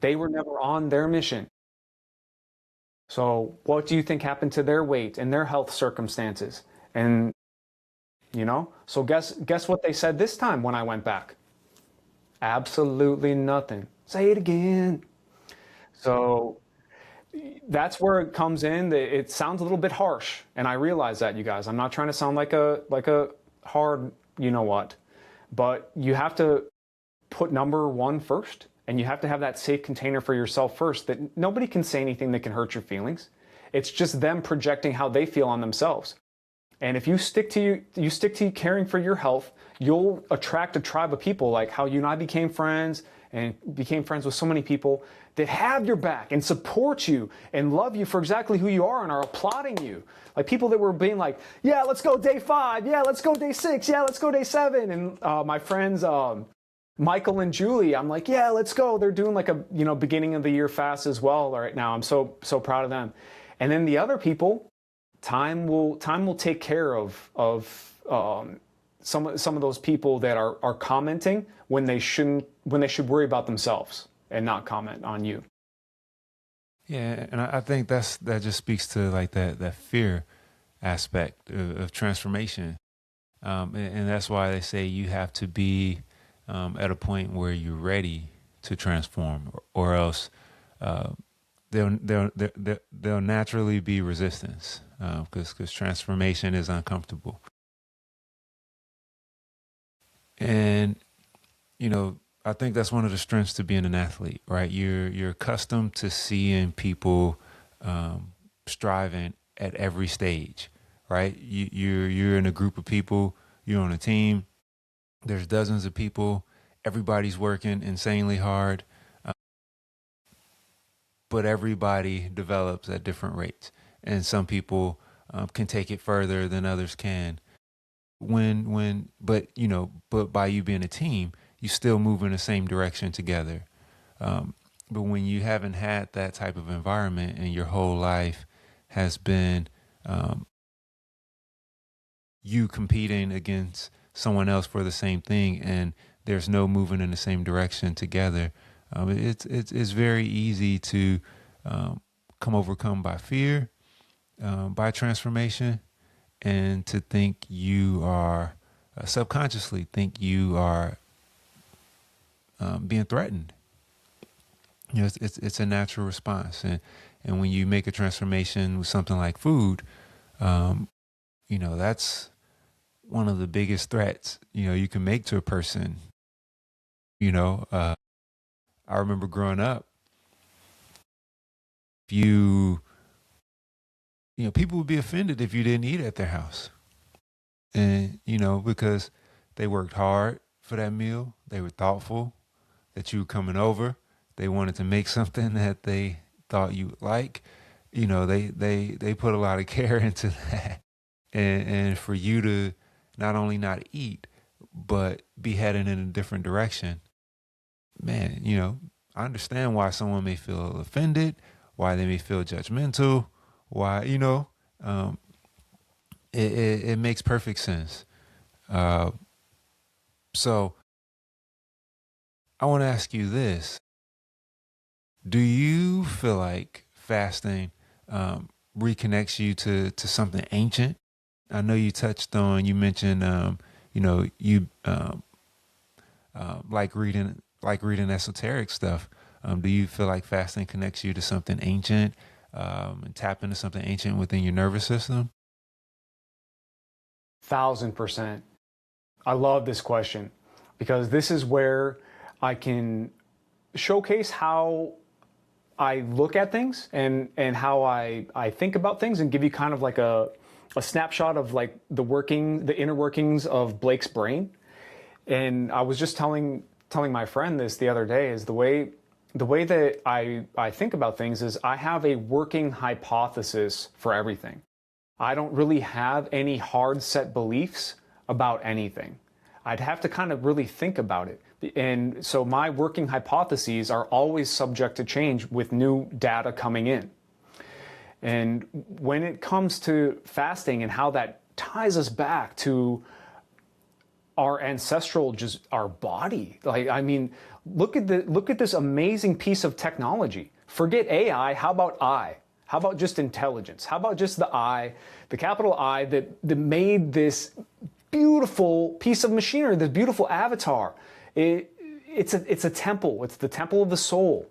They were never on their mission. So what do you think happened to their weight and their health circumstances? And, you know, so guess what they said this time when I went back? Absolutely nothing. Say it again. So that's where it comes in. It sounds a little bit harsh, and I realize that, you guys. I'm not trying to sound like a hard, you know what, but you have to put number one first, and you have to have that safe container for yourself first, that nobody can say anything that can hurt your feelings. It's just them projecting how they feel on themselves. And if you stick to caring for your health, you'll attract a tribe of people, like how you and I became friends with so many people that have your back and support you and love you for exactly who you are and are applauding you. Like people that were being like, yeah, let's go day 5. Yeah, let's go day 6. Yeah, let's go day 7. And my friends, Michael and Julie, I'm like, yeah, let's go. They're doing like a, beginning of the year fast as well right now. I'm so proud of them. And then the other people, time will take care of some of those people that are commenting when they should worry about themselves and not comment on you. Yeah, and I think that just speaks to like that fear aspect of transformation, and that's why they say you have to be at a point where you're ready to transform, or else there'll naturally be resistance, because transformation is uncomfortable. And I think that's one of the strengths to being an athlete, right? You're accustomed to seeing people striving at every stage, right? You're in a group of people, you're on a team. There's dozens of people, everybody's working insanely hard, but everybody develops at different rates, and some people can take it further than others can. But by you being a team, you still move in the same direction together. But when you haven't had that type of environment and your whole life has been you competing against someone else for the same thing, and there's no moving in the same direction together, it's very easy to come overcome by fear, by transformation, and to think you are subconsciously think you are being threatened. It's a natural response, and when you make a transformation with something like food, that's one of the biggest threats you can make to a person. I remember growing up, if people would be offended if you didn't eat at their house, and because they worked hard for that meal, they were thoughtful that you were coming over. They wanted to make something that they thought you would like. They put a lot of care into that. And for you to not only not eat, but be heading in a different direction, man, I understand why someone may feel offended, why they may feel judgmental, why, it makes perfect sense. So I want to ask you this. Do you feel like fasting reconnects you to something ancient? I know you mentioned, you like reading esoteric stuff. Do you feel like fasting connects you to something ancient, and tap into something ancient within your nervous system? 1,000%. I love this question, because this is where I can showcase how I look at things and how I think about things, and give you kind of like a snapshot of like the inner workings of Blake's brain. And I was just telling my friend this the other day, is the way the way that I think about things is I have a working hypothesis for everything. I don't really have any hard set beliefs about anything. I'd have to kind of really think about it. And so my working hypotheses are always subject to change with new data coming in. And when it comes to fasting and how that ties us back to our ancestral, just our body. Like, I mean, look at this amazing piece of technology. Forget AI, how about I? How about just intelligence? How about just the I, the capital I that made this beautiful piece of machinery, this beautiful avatar. It's a temple. It's the temple of the soul.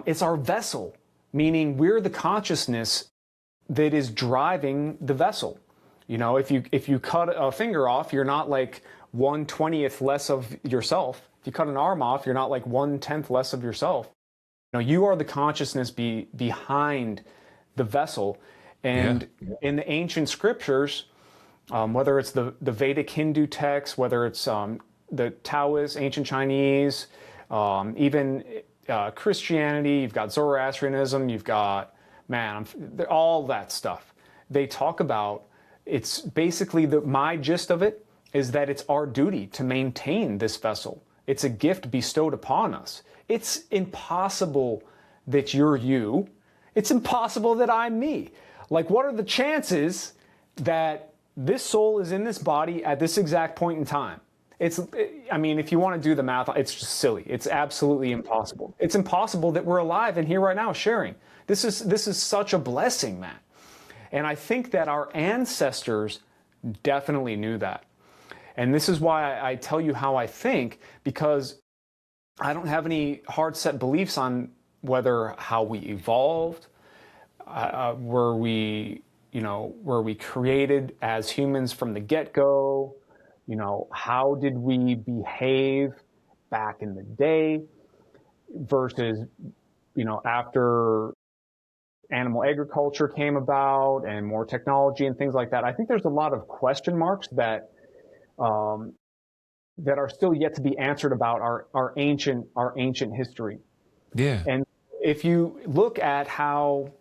It's our vessel, meaning we're the consciousness that is driving the vessel. You know, if you cut a finger off, you're not like 1/20th less of yourself. If you cut an arm off, you're not like 1/10 less of yourself. You know, you are the consciousness behind the vessel. And in the ancient scriptures, whether it's the Vedic Hindu texts, whether it's the Taoist, ancient Chinese, even Christianity, you've got Zoroastrianism, you've got, all that stuff. They talk about, it's basically, my gist of it is that it's our duty to maintain this vessel. It's a gift bestowed upon us. It's impossible that you're you. It's impossible that I'm me. Like, what are the chances that this soul is in this body at this exact point in time? I mean, if you want to do the math, it's just silly. It's absolutely impossible. It's impossible that we're alive and here right now sharing. This is such a blessing, man. And I think that our ancestors definitely knew that. And this is why I tell you how I think, because I don't have any hard set beliefs on how we evolved, were we created as humans from the get-go? You know, how did we behave back in the day versus, you know, after animal agriculture came about and more technology and things like that? I think there's a lot of question marks that are still yet to be answered about our ancient history. Yeah. And if you look at how,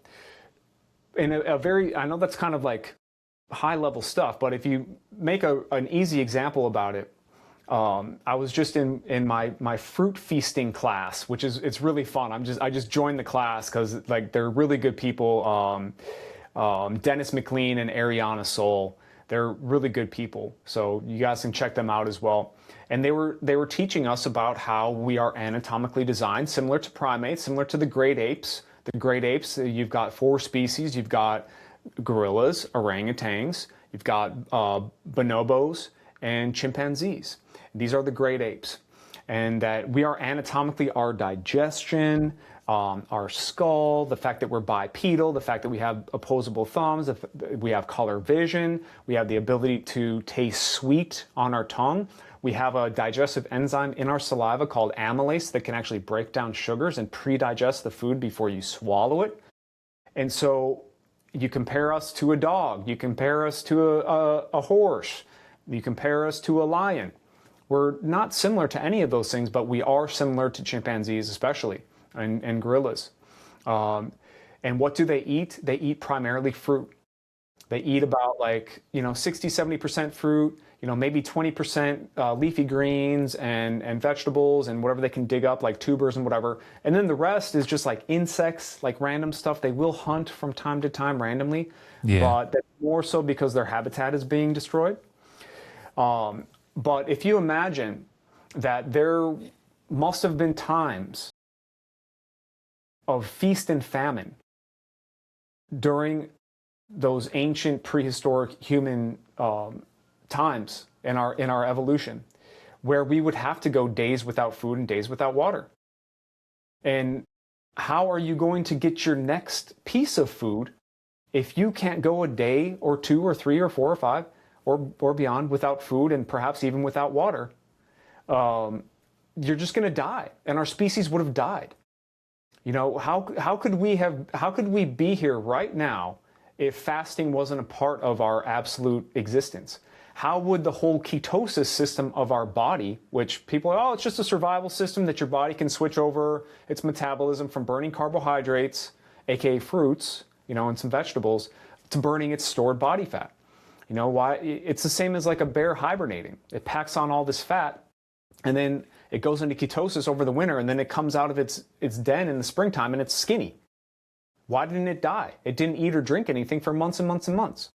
in I know that's kind of like high level stuff, but if you make an easy example about it, I was just in my fruit feasting class, which it's really fun. I just joined the class because like they're really good people. Dennis McLean and Ariana Soul, they're really good people. So you guys can check them out as well. And they were teaching us about how we are anatomically designed, similar to primates, similar to the great apes. The great apes, you've got 4 species. You've got gorillas, orangutans, you've got bonobos, and chimpanzees. These are the great apes. And that we are anatomically, our digestion, our skull, the fact that we're bipedal, the fact that we have opposable thumbs, we have color vision, we have the ability to taste sweet on our tongue. We have a digestive enzyme in our saliva called amylase that can actually break down sugars and pre-digest the food before you swallow it. And so you compare us to a dog, you compare us to a horse, you compare us to a lion. We're not similar to any of those things, but we are similar to chimpanzees especially, and gorillas. And what do they eat? They eat primarily fruit. They eat about 60, 70% fruit, maybe 20% leafy greens and vegetables and whatever they can dig up, like tubers and whatever. And then the rest is just like insects, like random stuff. They will hunt from time to time randomly, but that's more so because their habitat is being destroyed. But if you imagine that there must have been times of feast and famine during those ancient prehistoric human times in our evolution, where we would have to go days without food and days without water. And how are you going to get your next piece of food if you can't go a day or 2 or 3 or 4 or 5 or beyond without food and perhaps even without water? You're just going to die, and our species would have died. How could we be here right now if fasting wasn't a part of our absolute existence? how would the whole ketosis system of our body, which people are, oh, it's just a survival system that your body can switch over its metabolism from burning carbohydrates, aka fruits, and some vegetables, to burning its stored body fat. Why? It's the same as like a bear hibernating. It packs on all this fat, and then it goes into ketosis over the winter, and then it comes out of its den in the springtime, and it's skinny. Why didn't it die? It didn't eat or drink anything for months and months and months.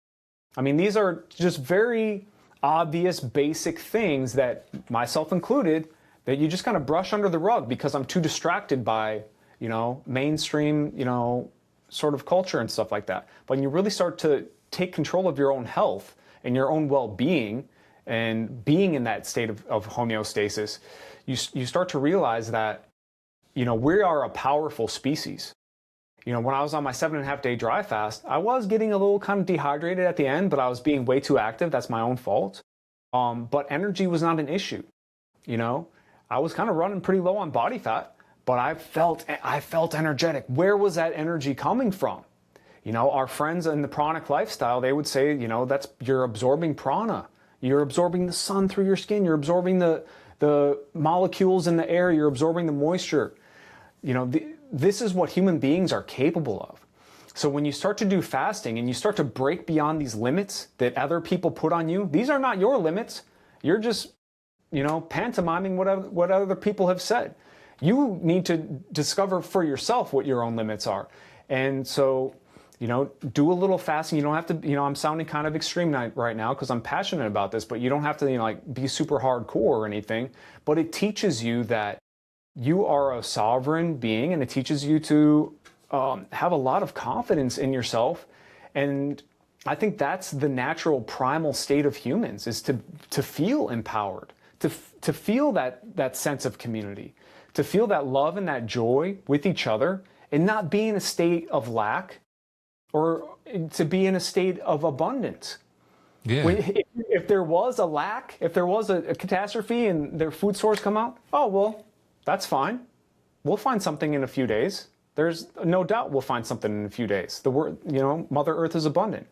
I mean, these are just very obvious, basic things that, myself included, that you just kind of brush under the rug because I'm too distracted by, mainstream, sort of culture and stuff like that. But when you really start to take control of your own health and your own well-being and being in that state of homeostasis, you start to realize that, we are a powerful species. When I was on my 7.5-day dry fast, I was getting a little kind of dehydrated at the end, but I was being way too active. That's my own fault. But energy was not an issue. I was kind of running pretty low on body fat, but I felt energetic. Where was that energy coming from? Our friends in the pranic lifestyle, they would say, you're absorbing prana. You're absorbing the sun through your skin. You're absorbing the molecules in the air. You're absorbing the moisture. This is what human beings are capable of. So when you start to do fasting and you start to break beyond these limits that other people put on you, these are not your limits. You're just, pantomiming what other people have said. You need to discover for yourself what your own limits are. And so, do a little fasting. You don't have to, I'm sounding kind of extreme right now because I'm passionate about this, but you don't have to, be super hardcore or anything. But it teaches you that you are a sovereign being, and it teaches you to have a lot of confidence in yourself. And I think that's the natural primal state of humans, is to feel empowered, to feel that sense of community, to feel that love and that joy with each other, and not be in a state of lack, or to be in a state of abundance. Yeah. If there was a lack, if there was a catastrophe and their food source come out, oh, well, that's fine. We'll find something in a few days. There's no doubt we'll find something in a few days. Mother Earth is abundant.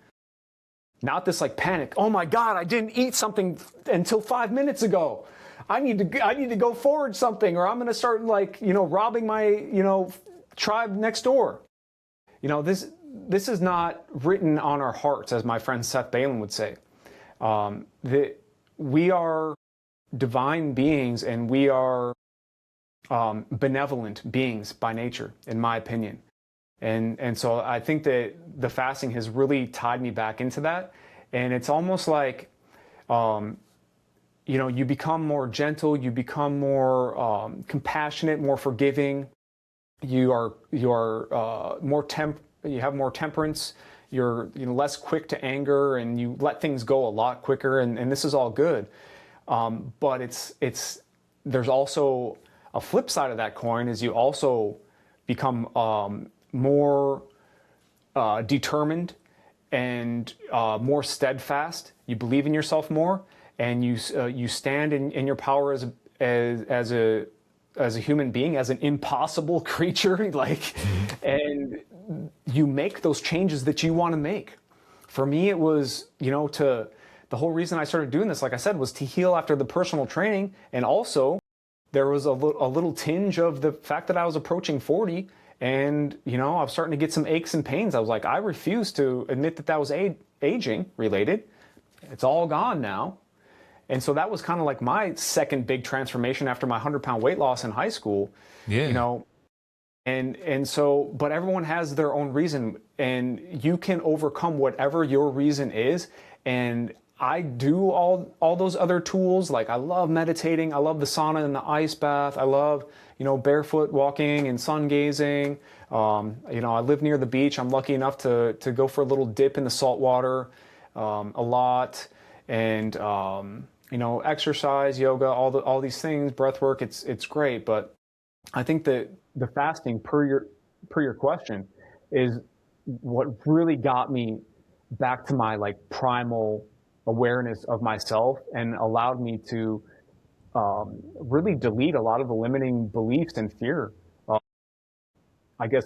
Not this like panic. Oh my God, I didn't eat something until 5 minutes ago. I need to go forward something, or I'm going to start robbing my, tribe next door. This is not written on our hearts, as my friend Seth Balin would say. That we are divine beings, and we are benevolent beings by nature, in my opinion. And so I think that the fasting has really tied me back into that. And it's almost like, you become more gentle, you become more compassionate, more forgiving. You have more temperance. You're less quick to anger, and you let things go a lot quicker. And this is all good. But there's also a flip side of that coin, is you also become more determined and more steadfast. You believe in yourself more, and you stand in your power as a human being, as an impossible creature, and you make those changes that you want to make. For me, it was, the whole reason I started doing this, like I said, was to heal after the personal training, and also there was a little tinge of the fact that I was approaching 40, and I was starting to get some aches and pains. I was like, I refuse to admit that was aging related. It's all gone now. And so that was kind of like my second big transformation after my 100-pound weight loss in high school. Yeah. And so, but everyone has their own reason, and you can overcome whatever your reason is. And I do all those other tools. Like, I love meditating. I love the sauna and the ice bath. I love, barefoot walking and sun gazing. I live near the beach. I'm lucky enough to go for a little dip in the salt water a lot. And, exercise, yoga, all these things, breath work, it's great. But I think that the fasting, per your question, is what really got me back to my primal awareness of myself, and allowed me to really delete a lot of the limiting beliefs and fear,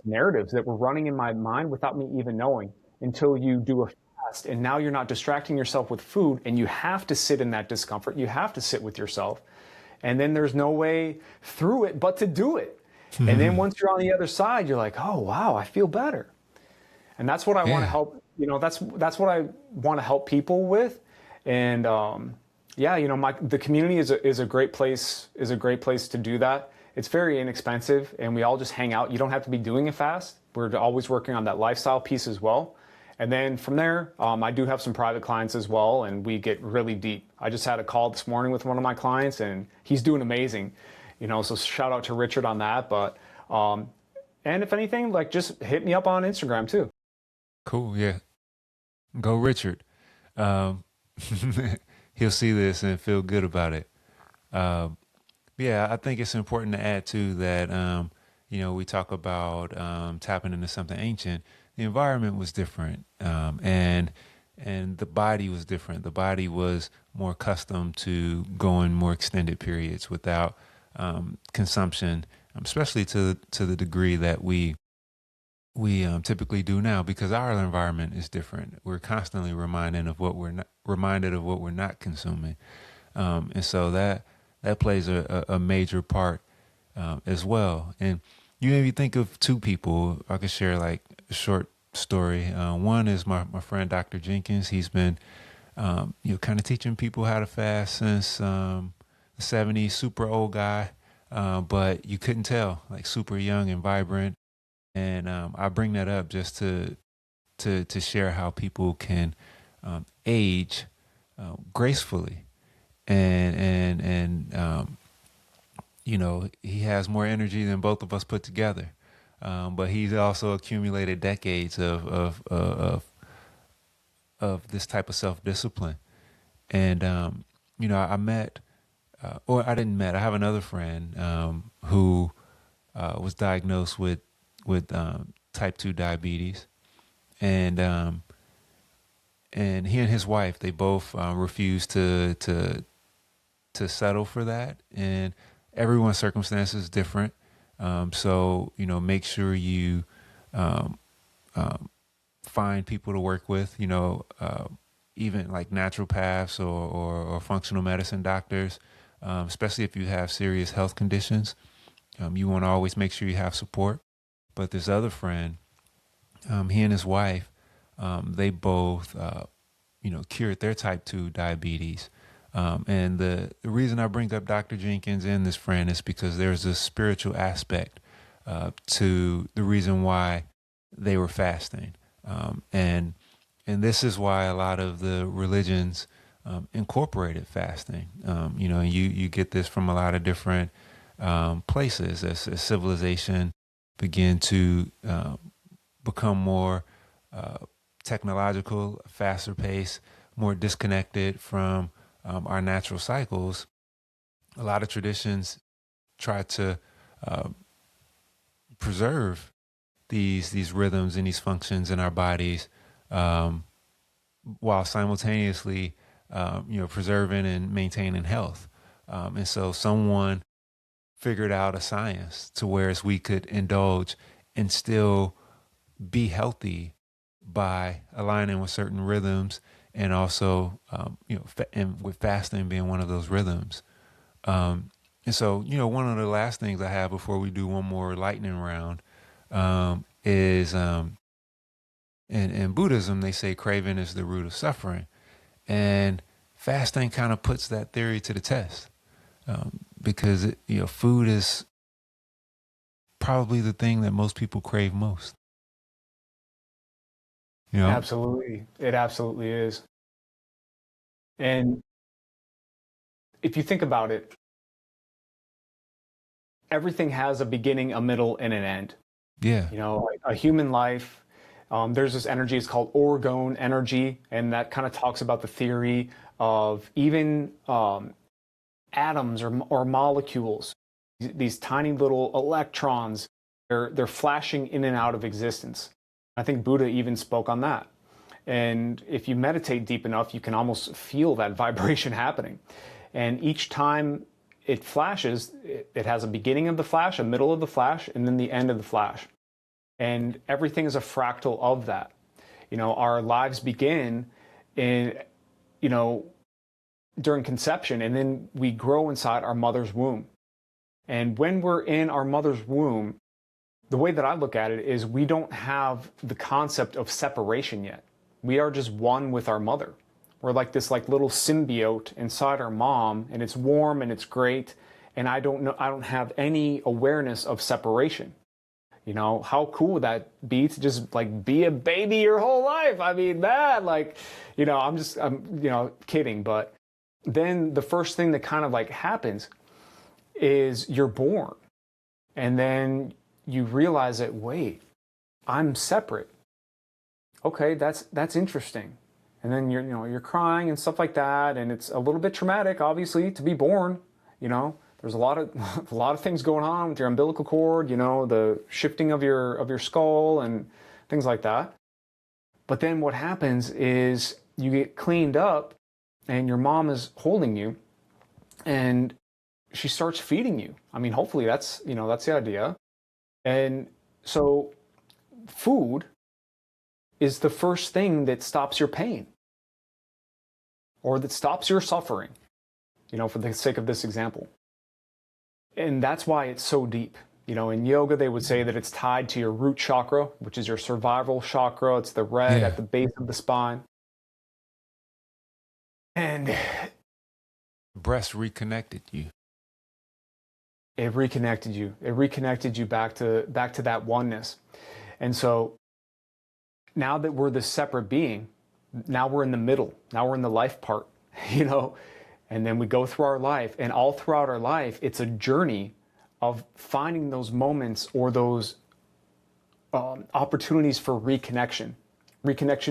narratives that were running in my mind without me even knowing, until you do a fast fast, and now you're not distracting yourself with food, and you have to sit in that discomfort. You have to sit with yourself. And then there's no way through it but to do it. And then once you're on the other side, you're like, oh, wow, I feel better. And that's what I want to help, that's what I want to help people with. And the community is a great place to do that. It's very inexpensive, and we all just hang out. You don't have to be doing it fast. We're always working on that lifestyle piece as well. And then from there, I do have some private clients as well, and we get really deep. I just had a call this morning with one of my clients, and he's doing amazing. So shout out to Richard on that. But and if anything, like, just hit me up on Instagram too. Cool, yeah. Go Richard. He'll see this and feel good about it. I think it's important to add too that we talk about tapping into something ancient. The environment was different, and the body was different. The body was more accustomed to going more extended periods without consumption, especially to the degree that we typically do now, because our environment is different. We're constantly reminded of what we're not consuming, and so that plays a major part as well. And you maybe think of two people. I could share like a short story. One is my friend Dr. Jenkins. He's been kind of teaching people how to fast since the 70s. Super old guy, but you couldn't tell, like super young and vibrant. And I bring that up just to share how people can age gracefully, and he has more energy than both of us put together, but he's also accumulated decades of this type of self-discipline. And I met, or I didn't met. I have another friend who was diagnosed with type 2 diabetes, and he and his wife, they both refused to settle for that. And everyone's circumstance is different, so make sure you find people to work with, even like naturopaths or functional medicine doctors, especially if you have serious health conditions. You want to always make sure you have support. But this other friend, he and his wife, they both, cured their type 2 diabetes. And the reason I bring up Dr. Jenkins and this friend is because there's a spiritual aspect to the reason why they were fasting. And this is why a lot of the religions incorporated fasting. You get this from a lot of different places as civilization begin to become more technological, faster paced, more disconnected from our natural cycles. A lot of traditions try to preserve these rhythms and these functions in our bodies, while simultaneously preserving and maintaining health. And so someone figured out a science to whereas we could indulge and still be healthy by aligning with certain rhythms, and also and with fasting being one of those rhythms. And so one of the last things I have before we do one more lightning round is in Buddhism they say craving is the root of suffering, and fasting kind of puts that theory to the test. Because food is probably the thing that most people crave most. Absolutely, it absolutely is. And if you think about it, everything has a beginning, a middle, and an end. Yeah. A human life. There's this energy. It's called orgone energy, and that kind of talks about the theory of even atoms or molecules, these tiny little electrons, they're flashing in and out of existence. I think Buddha even spoke on that. And if you meditate deep enough, you can almost feel that vibration happening. And each time it flashes, it has a beginning of the flash, a middle of the flash, and then the end of the flash. And everything is a fractal of that. Our lives begin in, during conception, and then we grow inside our mother's womb. And when we're in our mother's womb, the way that I look at it is we don't have the concept of separation yet. We are just one with our mother. We're like this little symbiote inside our mom, and it's warm and it's great. And I don't have any awareness of separation. How cool would that be to just be a baby your whole life? I mean, man, I'm kidding. But then the first thing that kind of happens is you're born, and then you realize that, wait, I'm separate. Okay, that's interesting. And then you're crying and stuff like that, and it's a little bit traumatic, obviously, to be born. There's a lot of things going on with your umbilical cord, the shifting of your skull and things like that. But then what happens is you get cleaned up, and your mom is holding you, and she starts feeding you. I mean, hopefully that's the idea. And so food is the first thing that stops your pain, or that stops your suffering, for the sake of this example. And that's why it's so deep. In yoga, they would say that it's tied to your root chakra, which is your survival chakra. It's the red at the base of the spine. And breast reconnected you. It reconnected you. It reconnected you back to that oneness. And so now that we're this separate being, now we're in the middle. Now we're in the life part, And then we go through our life, and all throughout our life, it's a journey of finding those moments or those opportunities for reconnection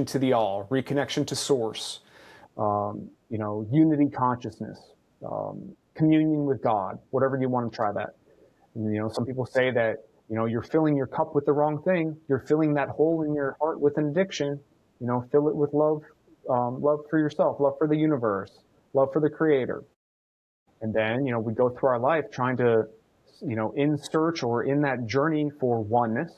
to the all, reconnection to source, unity consciousness, communion with God, whatever you want to try that. And, some people say that, you're filling your cup with the wrong thing. You're filling that hole in your heart with an addiction. Fill it with love, love for yourself, love for the universe, love for the creator. And then, we go through our life trying to, in search or in that journey for oneness.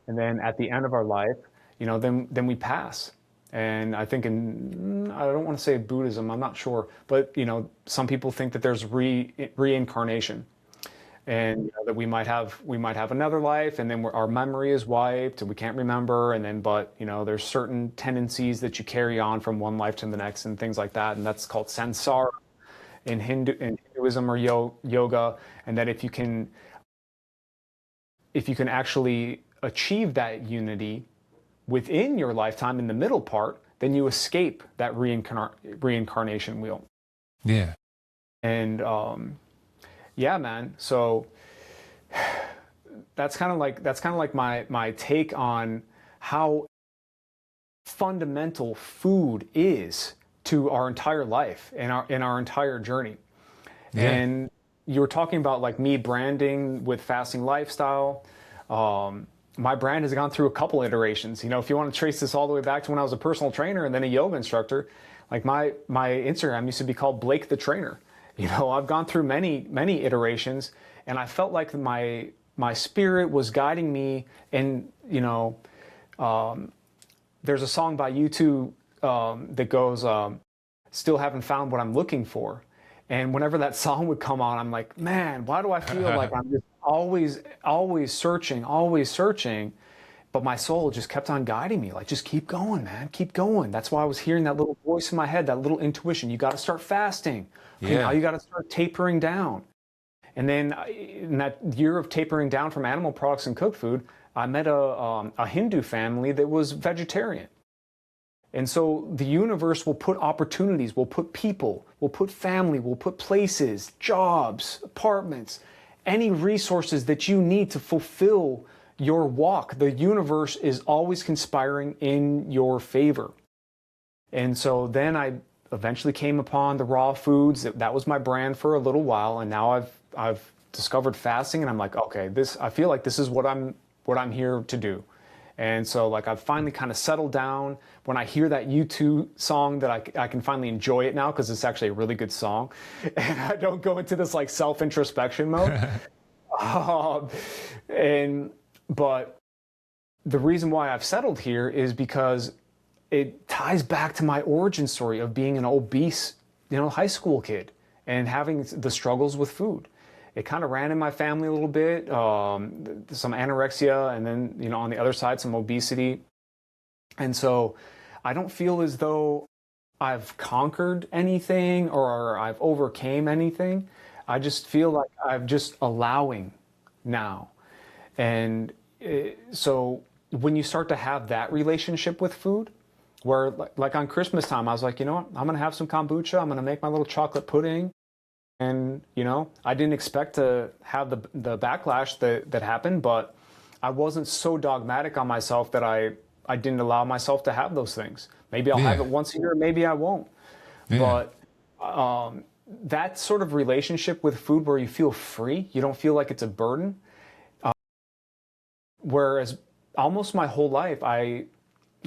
And then at the end of our life, then we pass. And I think I don't want to say Buddhism, I'm not sure, but, some people think that there's reincarnation, and that we might have another life, and then our memory is wiped and we can't remember. And then, but, there's certain tendencies that you carry on from one life to the next and things like that. And that's called samsara in Hinduism or yoga. And that if you can actually achieve that unity within your lifetime in the middle part, then you escape that reincarnation wheel. Yeah. And yeah, man. So that's kind of like my take on how fundamental food is to our entire life and our entire journey. Yeah. And you were talking about me branding with fasting lifestyle. My brand has gone through a couple iterations. If you want to trace this all the way back to when I was a personal trainer and then a yoga instructor, my Instagram used to be called Blake the Trainer. I've gone through many iterations, and I felt like my spirit was guiding me. And there's a song by U2 that goes, "Still haven't found what I'm looking for." And whenever that song would come on, I'm like, man, why do I feel like I'm just always searching? But my soul just kept on guiding me, just keep going, man, keep going. That's why I was hearing that little voice in my head, that little intuition. You got to start fasting. Okay, now you got to start tapering down. And then in that year of tapering down from animal products and cooked food, I met a Hindu family that was vegetarian. And so the universe will put opportunities, will put people, will put family, will put places, jobs, apartments, any resources that you need to fulfill your walk. The universe is always conspiring in your favor. And so then I eventually came upon the raw foods. That was my brand for a little while. And now I've discovered fasting, and I'm like, okay, I feel like this is what I'm here to do. And so I've finally kind of settled down. When I hear that U2 song, that I can finally enjoy it now, because it's actually a really good song. And I don't go into this self-introspection mode. But the reason why I've settled here is because it ties back to my origin story of being an obese, high school kid and having the struggles with food. It kind of ran in my family a little bit, some anorexia, and then, on the other side, some obesity. And so I don't feel as though I've conquered anything or I've overcame anything. I just feel like I'm just allowing now. And so when you start to have that relationship with food, where like on Christmas time, I was like, you know what, I'm going to have some kombucha. I'm going to make my little chocolate pudding. And, I didn't expect to have the backlash that happened, but I wasn't so dogmatic on myself that I didn't allow myself to have those things. Maybe I'll have it once a year, maybe I won't. Yeah. But that sort of relationship with food where you feel free, you don't feel like it's a burden. Whereas almost my whole life,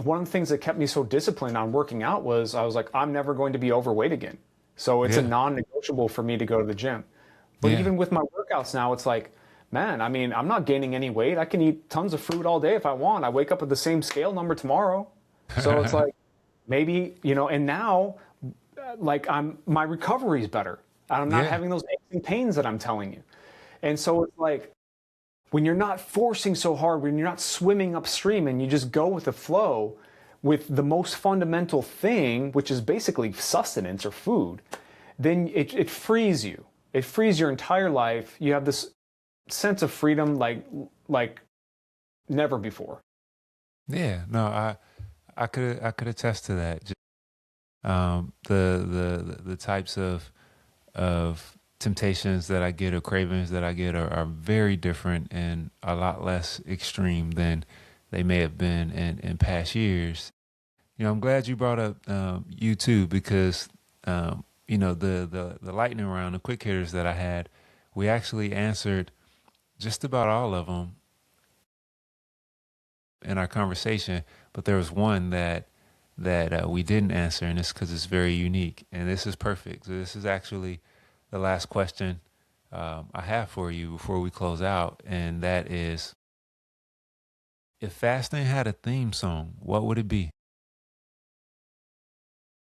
one of the things that kept me so disciplined on working out was I was like, I'm never going to be overweight again. So it's a non-negotiable for me to go to the gym. But even with my workouts now, it's like, man, I mean, I'm not gaining any weight. I can eat tons of fruit all day if I want. I wake up with the same scale number tomorrow. So it's like, maybe, and now, like my recovery is better. I'm not having those aches and pains that I'm telling you. And so it's like, when you're not forcing so hard, when you're not swimming upstream and you just go with the flow, with the most fundamental thing, which is basically sustenance or food, then it frees you. It frees your entire life. You have this sense of freedom like never before. Yeah, no, I could attest to that. Just, the types of temptations that I get or cravings that I get are very different and a lot less extreme than they may have been in past years. I'm glad you brought up YouTube because the lightning round, the quick hitters that I had, we actually answered just about all of them in our conversation, but there was one that we didn't answer, and it's because it's very unique, and this is perfect. So this is actually the last question I have for you before we close out, and that is, if fasting had a theme song, what would it be?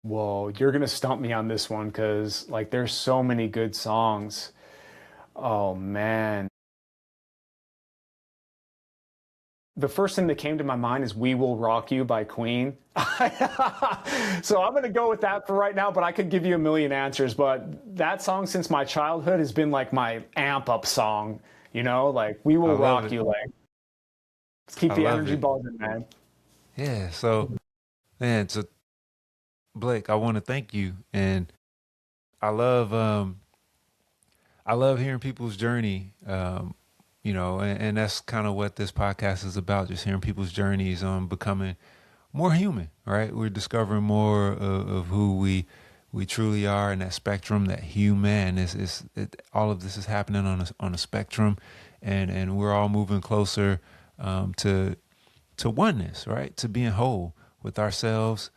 Whoa, you're going to stump me on this one because, there's so many good songs. Oh, man. The first thing that came to my mind is We Will Rock You by Queen. So I'm going to go with that for right now, but I could give you a million answers. But that song, since my childhood, has been my amp up song, We Will Rock You. Let's keep the energy buzzing, man. Yeah, so, man, Blake, I want to thank you, and I love hearing people's journey, and that's kind of what this podcast is about, just hearing people's journeys on becoming more human, right? We're discovering more of who we truly are in that spectrum, that Hue-man all of this is happening on a spectrum, and we're all moving closer to oneness, right? To being whole with ourselves,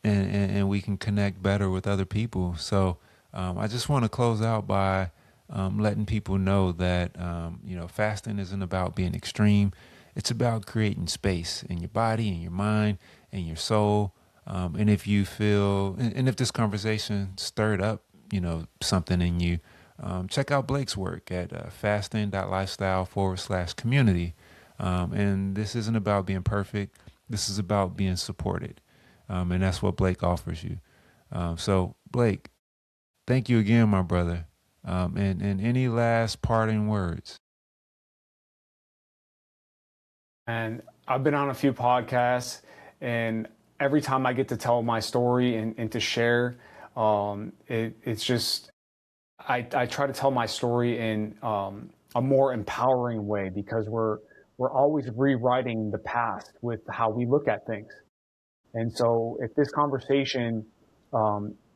and we can connect better with other people. So I just want to close out by letting people know that, fasting isn't about being extreme. It's about creating space in your body, in your mind, and your soul. And if you feel, and if this conversation stirred up, something in you, check out Blake's work at fasting.lifestyle/community. And this isn't about being perfect. This is about being supported. And that's what Blake offers you. So, Blake, thank you again, my brother. And any last parting words? And I've been on a few podcasts, and every time I get to tell my story and to share, it's just, I try to tell my story in a more empowering way, because we're always rewriting the past with how we look at things. And so if this conversation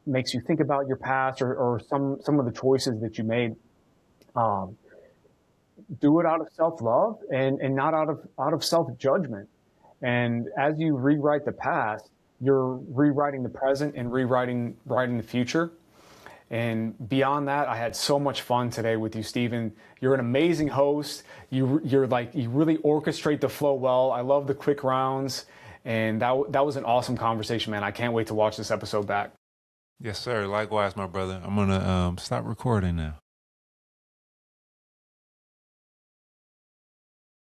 makes you think about your past or some of the choices that you made, do it out of self-love and not out of self-judgment. And as you rewrite the past, you're rewriting the present and writing the future. And beyond that, I had so much fun today with you, Steven. You're an amazing host. You really orchestrate the flow well. I love the quick rounds. And that was an awesome conversation, man. I can't wait to watch this episode back. Yes, sir. Likewise, my brother. I'm going to stop recording now.